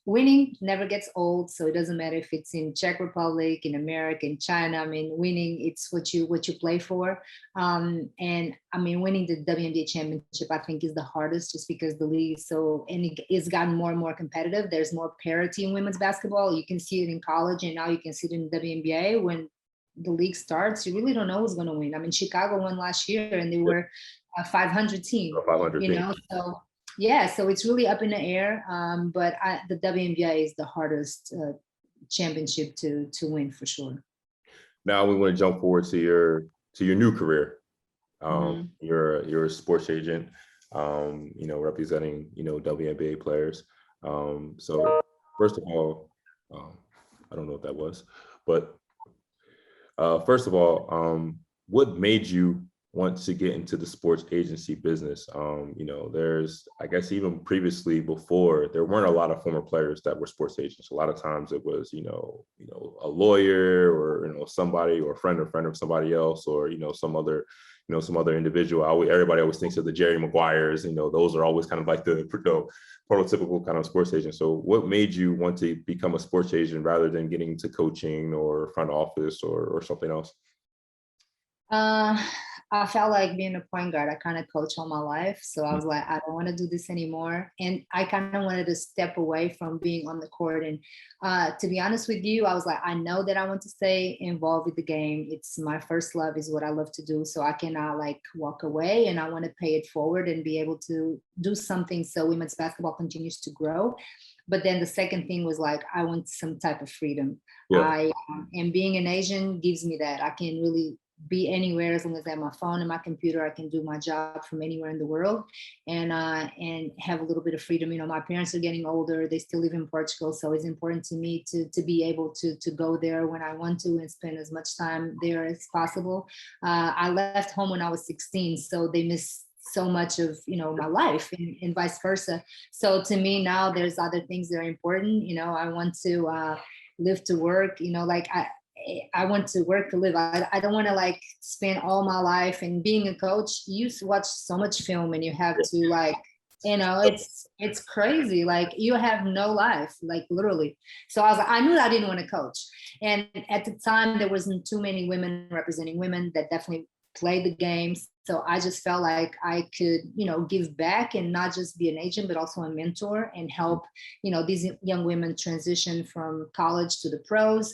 Speaker 1: winning never gets old. So it doesn't matter if it's in Czech Republic, in America, in China. I mean, winning, it's what you play for. And I mean, winning the WNBA championship, I think, is the hardest, just because the league it's gotten more and more competitive. There's more parity in women's basketball. You can see it in college, and now you can see it in the WNBA. When the league starts, you really don't know who's going to win. I mean, Chicago won last year, and they were a 500 team,
Speaker 2: A 500
Speaker 1: you
Speaker 2: team.
Speaker 1: know, so yeah, so it's really up in the air. But the WNBA is the hardest championship to win for sure.
Speaker 2: Now we want to jump forward to your new career.
Speaker 1: Mhm.
Speaker 2: You're a sports agent, you know, representing, you know, WNBA players. So first of all, I don't know what that was, but first of all, what made you want to get into the sports agency business? You know, there's, I guess even previously before, there weren't a lot of former players that were sports agents. A lot of times it was, you know, a lawyer or, you know, somebody or a friend of somebody else, or, you know, some other individual. Everybody always thinks of the Jerry Maguires, you know, those are always kind of like the prototypical kind of sports agent. So what made you want to become a sports agent rather than getting into coaching or front office or something else?
Speaker 1: I felt like being a point guard. I kind of coach all my life. So I was like, I don't want to do this anymore. And I kind of wanted to step away from being on the court. And to be honest with you, I was like, I know that I want to stay involved with the game. It's my first love, is what I love to do. So I cannot like walk away, and I want to pay it forward and be able to do something so women's basketball continues to grow. But then the second thing was like, I want some type of freedom.
Speaker 2: Yeah.
Speaker 1: And being an Asian gives me that. I can really be anywhere as long as I have my phone and my computer. I can do my job from anywhere in the world, and have a little bit of freedom. You know, my parents are getting older; they still live in Portugal, so it's important to me to be able to go there when I want to and spend as much time there as possible. I left home when I was 16, so they miss so much of, you know, my life, and vice versa. So to me now, there's other things that are important. You know, I want to live to work. You know, like I want to work to live. I don't want to like spend all my life. And being a coach, you watch so much film, and you have to like, you know, it's crazy. Like you have no life, like literally. So I was like, I knew I didn't want to coach. And at the time, there wasn't too many women representing women that definitely play the games. So I just felt like I could, you know, give back and not just be an agent, but also a mentor and help, you know, these young women transition from college to the pros,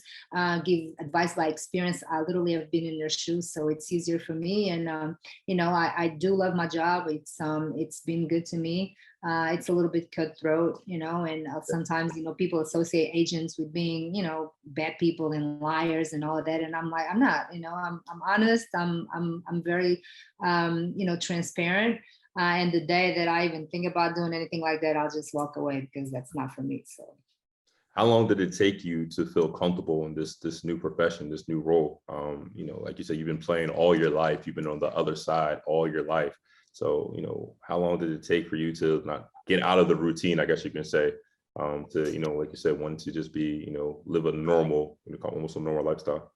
Speaker 1: give advice by experience. I literally have been in their shoes, so it's easier for me. And, you know, I do love my job. It's been good to me. It's a little bit cutthroat, you know, and sometimes, you know, people associate agents with being, you know, bad people and liars and all of that. And I'm like, I'm not, you know, I'm honest. I'm very, you know, transparent. And the day that I even think about doing anything like that, I'll just walk away, because that's not for me. So.
Speaker 2: How long did it take you to feel comfortable in this new profession, this new role? You know, like you said, you've been playing all your life. You've been on the other side all your life. So, you know, how long did it take for you to not get out of the routine, I guess you can say, to, you know, like you said, want to just be, you know, live a normal, you know, almost a normal lifestyle?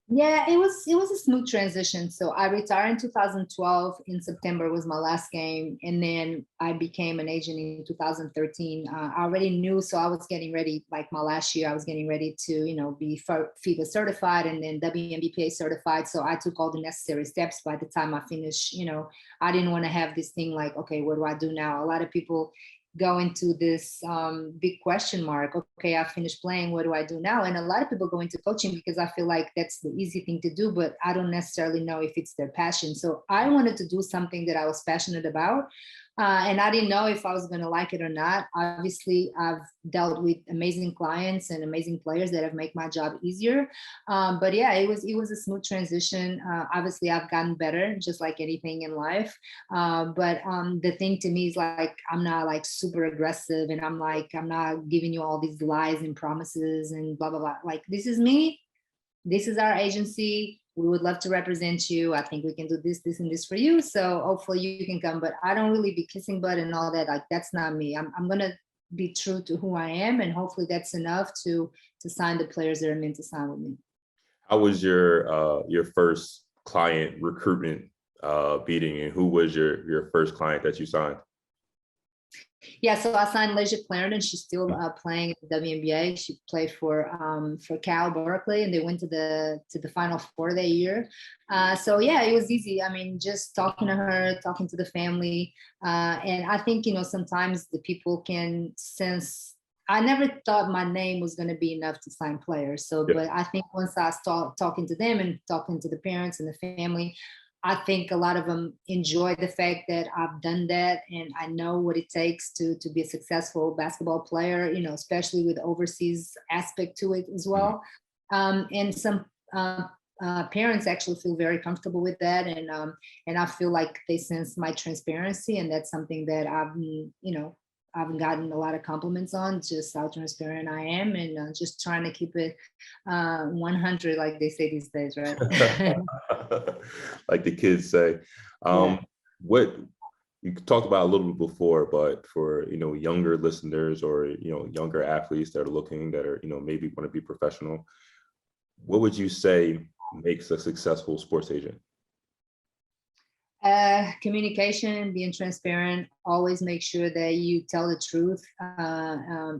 Speaker 1: Yeah, it was a smooth transition. So I retired in 2012. In September was my last game, and then I became an agent in 2013. I already knew, so I was getting ready. Like my last year, I was getting ready to, you know, be FIBA certified and then WNBA certified. So I took all the necessary steps. By the time I finished, you know, I didn't want to have this thing like, okay, what do I do now? A lot of people go into this big question mark. Okay, I finished playing. What do I do now? And a lot of people go into coaching because I feel like that's the easy thing to do, but I don't necessarily know if it's their passion. So I wanted to do something that I was passionate about. And I didn't know if I was going to like it or not. Obviously, I've dealt with amazing clients and amazing players that have made my job easier. But yeah, it was a smooth transition. Obviously, I've gotten better, just like anything in life. But the thing to me is like, I'm not like super aggressive, and I'm not giving you all these lies and promises and blah, blah, blah. Like, this is me. This is our agency. We would love to represent you. I think we can do this, this, and this for you. So hopefully you can come. But I don't really be kissing butt and all that. Like, that's not me. I'm gonna be true to who I am, and hopefully that's enough to sign the players that are meant to sign with me.
Speaker 2: How was your first client recruitment meeting, and who was your first client that you signed?
Speaker 1: Yeah, so I signed Leisure Clarendon. She's still playing in the WNBA. She played for Cal Berkeley, and they went to the Final Four that year. So yeah, it was easy. I mean, just talking to her, talking to the family, and I think, you know, sometimes the people can sense. I never thought my name was going to be enough to sign players. So,
Speaker 2: Yeah.
Speaker 1: but I think once I start talking to them and talking to the parents and the family, I think a lot of them enjoy the fact that I've done that and I know what it takes to be a successful basketball player, especially with overseas aspect to it as well. And some parents actually feel very comfortable with that, and I feel like they sense my transparency, and that's something that I've gotten a lot of compliments on, just how transparent I am, and just trying to keep it 100, like they say these days, right?
Speaker 2: Like the kids say. What you talked about a little bit before, but for younger listeners or younger athletes that are looking, that are maybe want to be professional, what would you say makes a successful sports agent?
Speaker 1: Communication, being transparent, always make sure that you tell the truth.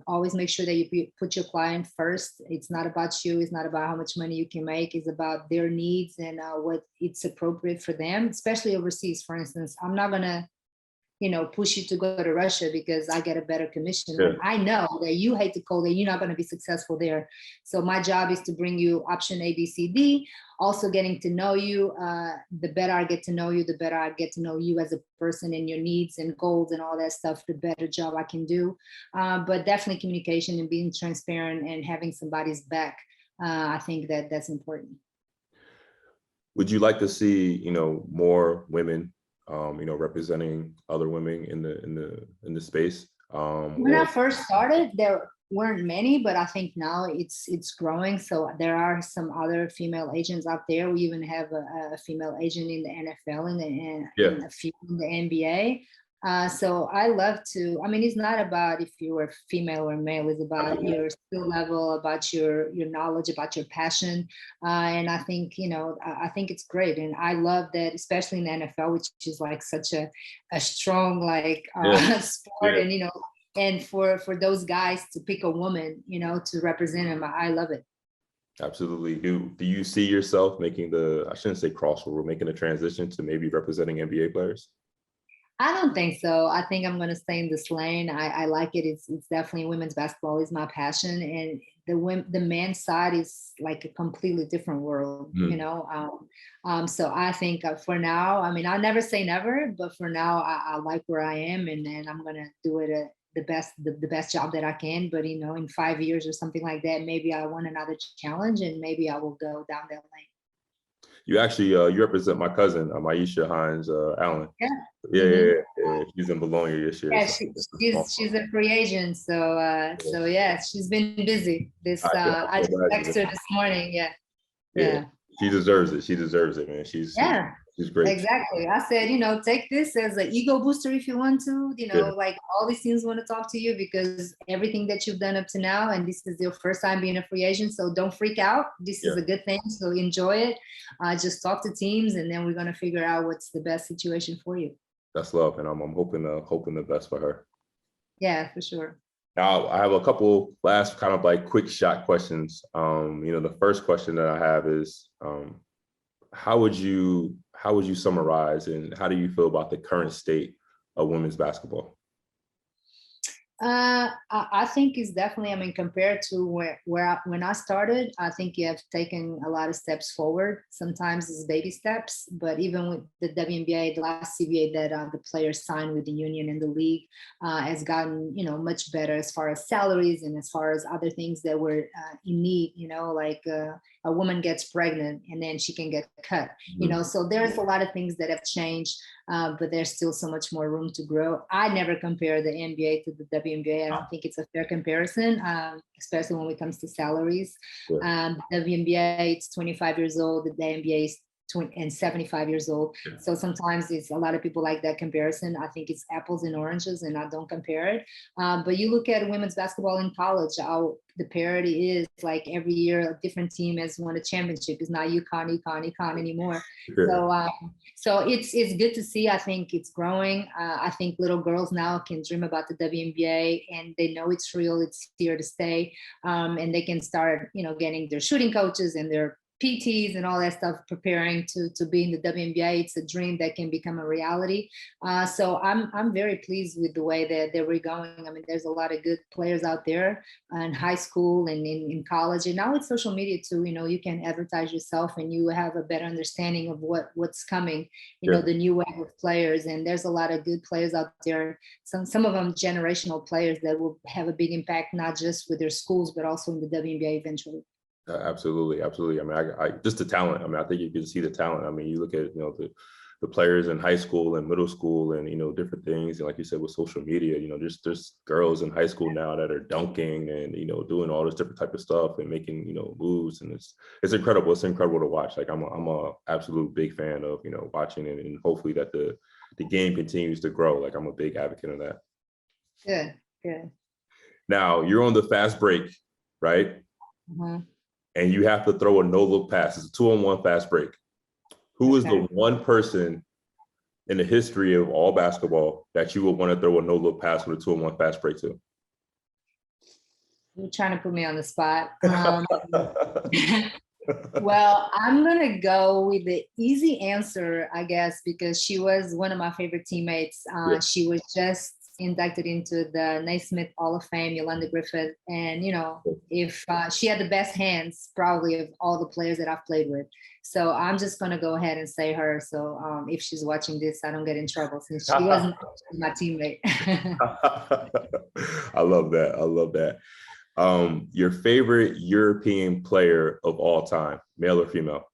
Speaker 1: Always make sure that you put your client first. It's not about you. It's not about how much money you can make. It's about their needs and what it's appropriate for them, especially overseas. For instance, I'm not going to push you to go to Russia because I get a better commission.
Speaker 2: Sure.
Speaker 1: I know that you hate the cold and you're not going to be successful there. So my job is to bring you option A, B, C, D. Also getting to know you. The better I get to know you, the better I get to know you as a person and your needs and goals and all that stuff, the better job I can do. But definitely communication and being transparent and having somebody's back. I think that's important.
Speaker 2: Would you like to see, more women representing other women in the space?
Speaker 1: When I first started, there weren't many, but I think now it's growing. So there are some other female agents out there. We even have a female agent in the NFL and a few in the NBA. So I love to, it's not about if you were female or male, it's about your skill level, about your knowledge, about your passion. And I think, I think it's great. And I love that, especially in the NFL, which is like such a strong, sport. And, and for those guys to pick a woman, to represent them, I love it.
Speaker 2: Absolutely. Do you see yourself making I shouldn't say crossover, making a transition to maybe representing NBA players?
Speaker 1: I don't think so. I think I'm going to stay in this lane. I like it. It's definitely women's basketball is my passion, and the men's side is like a completely different world, So I think for now, I'll never say never, but for now, I like where I am, and I'm going to do it the best job that I can. But in 5 years or something like that, maybe I want another challenge, and maybe I will go down that lane.
Speaker 2: You actually you represent my cousin, Myisha Hinesap Allen. Yeah. She's in Bologna this year.
Speaker 1: Yeah, she's a free agent, so she's been busy. I just texted her this morning. Yeah.
Speaker 2: She deserves it, man. She's great.
Speaker 1: Exactly. I said, take this as an ego booster if you want to, like all these teams want to talk to you because everything that you've done up to now, and this is your first time being a free agent. So don't freak out. This is a good thing. So enjoy it. Just talk to teams, and then we're going to figure out what's the best situation for you.
Speaker 2: That's love. And I'm hoping the best for her.
Speaker 1: Yeah, for sure.
Speaker 2: Now I have a couple last kind of like quick shot questions. The first question that I have is, how would you summarize and how do you feel about the current state of women's basketball?
Speaker 1: I think it's definitely, compared to when I started, I think you have taken a lot of steps forward. Sometimes it's baby steps, but even with the WNBA, the last CBA that the players signed with the union and the league has gotten, much better as far as salaries and as far as other things that were in need, like a woman gets pregnant and then she can get cut, so there's a lot of things that have changed. But there's still so much more room to grow. I never compare the NBA to the WNBA. I don't think it's a fair comparison, especially when it comes to salaries.
Speaker 2: Sure.
Speaker 1: The WNBA, it's 25 years old. The NBA is 75 years old.
Speaker 2: Yeah.
Speaker 1: So sometimes it's a lot of people like that comparison. I think it's apples and oranges, and I don't compare it. But you look at women's basketball in college, how the parity is like every year a different team has won a championship. It's not UConn anymore. Sure. So it's good to see. I think it's growing. I think little girls now can dream about the WNBA, and they know it's real. It's here to stay, and they can start, getting their shooting coaches and their PTs and all that stuff, preparing to be in the WNBA. It's a dream that can become a reality. So I'm very pleased with the way that we're going. I mean, there's a lot of good players out there in high school and in college, and now with social media too. You know, you can advertise yourself, and you have a better understanding of what's coming. You know, the new wave of players, and there's a lot of good players out there. Some of them generational players that will have a big impact, not just with their schools, but also in the WNBA eventually.
Speaker 2: Absolutely. I mean, I just the talent. I mean, I think you can see the talent. I mean, you look at, you know, the players in high school and middle school and, you know, different things. And like you said, with social media, you know, there's girls in high school now that are dunking and, you know, doing all this different type of stuff and making, you know, moves. And it's incredible. It's incredible to watch. Like I'm a absolute big fan of, you know, watching it, and hopefully that the game continues to grow. Like I'm a big advocate of that.
Speaker 1: Good.
Speaker 2: Now you're on the fast break, right?
Speaker 1: Mm-hmm.
Speaker 2: And you have to throw a no-look pass. It's a 2-on-1 fast break. Who is the one person in the history of all basketball that you would want to throw a no-look pass with a 2-on-1 fast break to?
Speaker 1: You're trying to put me on the spot. Well, I'm going to go with the easy answer, I guess, because she was one of my favorite teammates. She was just inducted into the Naismith Hall of Fame, Yolanda Griffith. And, you know, if she had the best hands probably of all the players that I've played with. So I'm just going to go ahead and say her. So if she's watching this, I don't get in trouble since she wasn't my teammate.
Speaker 2: I love that. Your favorite European player of all time, male or female?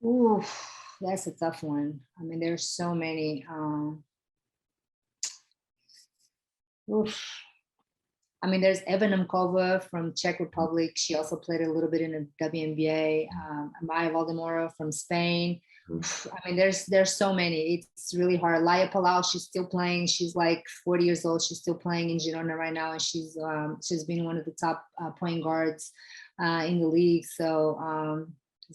Speaker 1: Ooh, that's a tough one. I mean, there's so many. I mean, there's Eva Nemkova from Czech Republic. She also played a little bit in the WNBA. Maya Valdemoro from Spain. I mean, there's so many. It's really hard. Laia Palau, she's still playing. She's like 40 years old. She's still playing in Girona right now, and she's been one of the top point guards in the league. So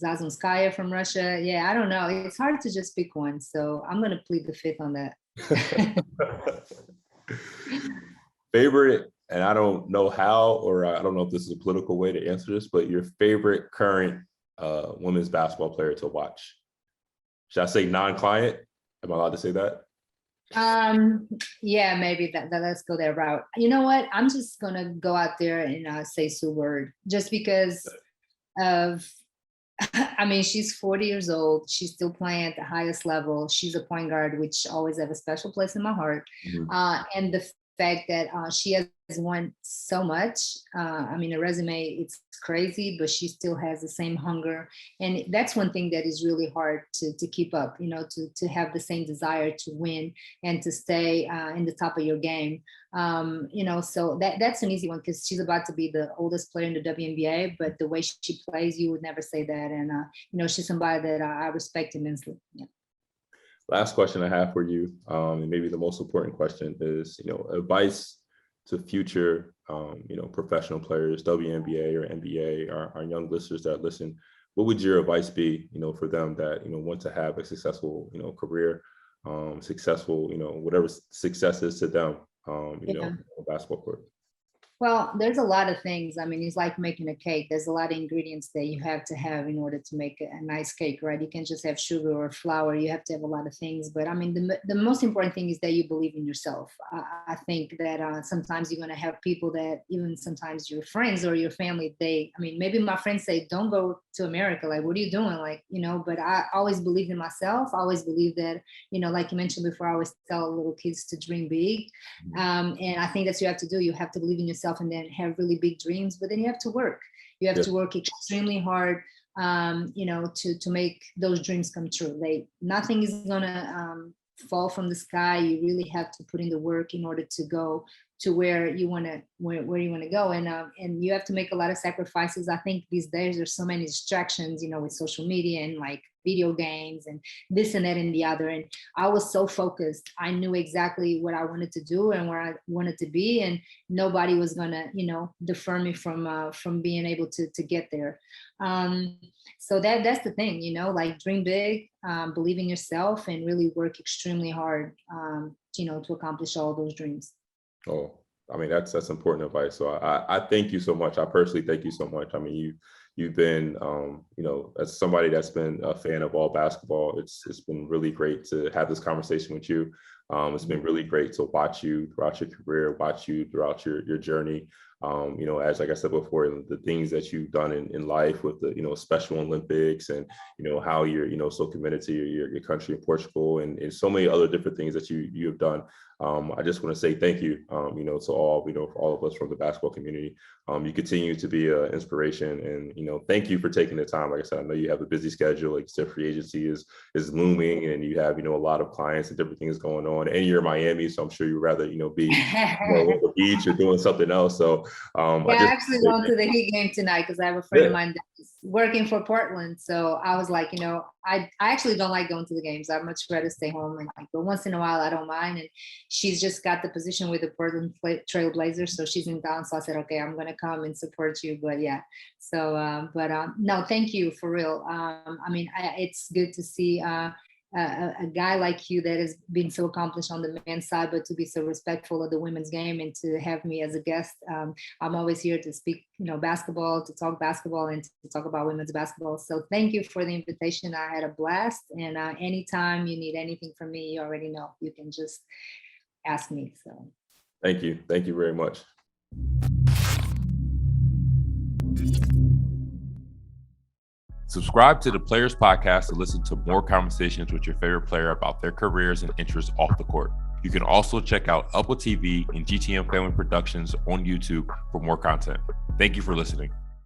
Speaker 1: Zazunskaya from Russia. Yeah, I don't know. It's hard to just pick one. So I'm going to plead the fifth on that.
Speaker 2: Favorite, and I don't know how, or I don't know if this is a political way to answer this, but your favorite current women's basketball player to watch? Should I say non-client? Am I allowed to say that?
Speaker 1: Yeah, maybe that let's go that route. You know what? I'm just gonna go out there and say Sue Bird, just because of I mean, she's 40 years old. She's still playing at the highest level. She's a point guard, which always have a special place in my heart. And the fact that she has won so much. I mean, her resume, it's crazy, but she still has the same hunger. And that's one thing that is really hard to keep up, you know, to have the same desire to win and to stay in the top of your game. You know, so that's an easy one because she's about to be the oldest player in the WNBA, but the way she plays, you would never say that. And, you know, she's somebody that I respect immensely. Yeah.
Speaker 2: Last question I have for you, and maybe the most important question is, you know, advice to future, you know, professional players, WNBA or NBA, our young listeners that listen. What would your advice be, you know, for them that, you know, want to have a successful, you know, career, successful, you know, whatever success is to them, you know, on the basketball court?
Speaker 1: Well, there's a lot of things. I mean, it's like making a cake. There's a lot of ingredients that you have to have in order to make a nice cake, right? You can't just have sugar or flour. You have to have a lot of things. But I mean, the most important thing is that you believe in yourself. I think that sometimes you're going to have people that even sometimes your friends or your family, I mean, maybe my friends say, don't go to America. Like, what are you doing? Like, you know, but I always believed in myself. I always believe that, you know, like you mentioned before, I always tell little kids to dream big. And I think that's what you have to do. You have to believe in yourself and then have really big dreams, but then you have to work. You have to work extremely hard, you know, to make those dreams come true. Nothing is gonna fall from the sky. You really have to put in the work in order to go to where you want to go, and you have to make a lot of sacrifices. I think these days there's so many distractions, you know, with social media and like video games and this and that and the other. And I was so focused. I knew exactly what I wanted to do and where I wanted to be, and nobody was gonna, you know, defer me from being able to get there. So that's the thing, you know, like dream big, believe in yourself, and really work extremely hard, you know, to accomplish all those dreams.
Speaker 2: Oh, I mean, that's important advice. So I thank you so much. I personally thank you so much. I mean, you've been, you know, as somebody that's been a fan of all basketball, it's been really great to have this conversation with you. It's been really great to watch you throughout your career, watch you throughout your journey. You know, as like I said before, the things that you've done in life with the, you know, Special Olympics, and, you know, how you're, you know, so committed to your country in Portugal, and so many other different things that you have done. I just want to say thank you, you know, to all, you know, for all of us from the basketball community. You continue to be an inspiration, and, you know, thank you for taking the time. Like I said, I know you have a busy schedule. Like you said, free agency is looming, and you have, you know, a lot of clients and different things going on, and you're in Miami, so I'm sure you'd rather, you know, be, you know, on the beach or doing something else. So
Speaker 1: yeah, I actually going to the Heat game tonight because I have a friend of mine that's working for Portland. So I was like, you know, I actually don't like going to the games. I'd much rather stay home, and but once in a while I don't mind. And she's just got the position with the Portland Trail Blazers, so she's in town. So I said, okay, I'm gonna come and support you. But yeah, so no, thank you for real. I mean, it's good to see a guy like you that has been so accomplished on the men's side, but to be so respectful of the women's game, and to have me as a guest. I'm always here to speak, you know, basketball, to talk basketball, and to talk about women's basketball. So thank you for the invitation. I had a blast, and anytime you need anything from me, you already know, you can just ask me. So
Speaker 2: thank you very much.
Speaker 3: Subscribe to the Players Podcast to listen to more conversations with your favorite player about their careers and interests off the court. You can also check out Upward TV and GTM Family Productions on YouTube for more content. Thank you for listening.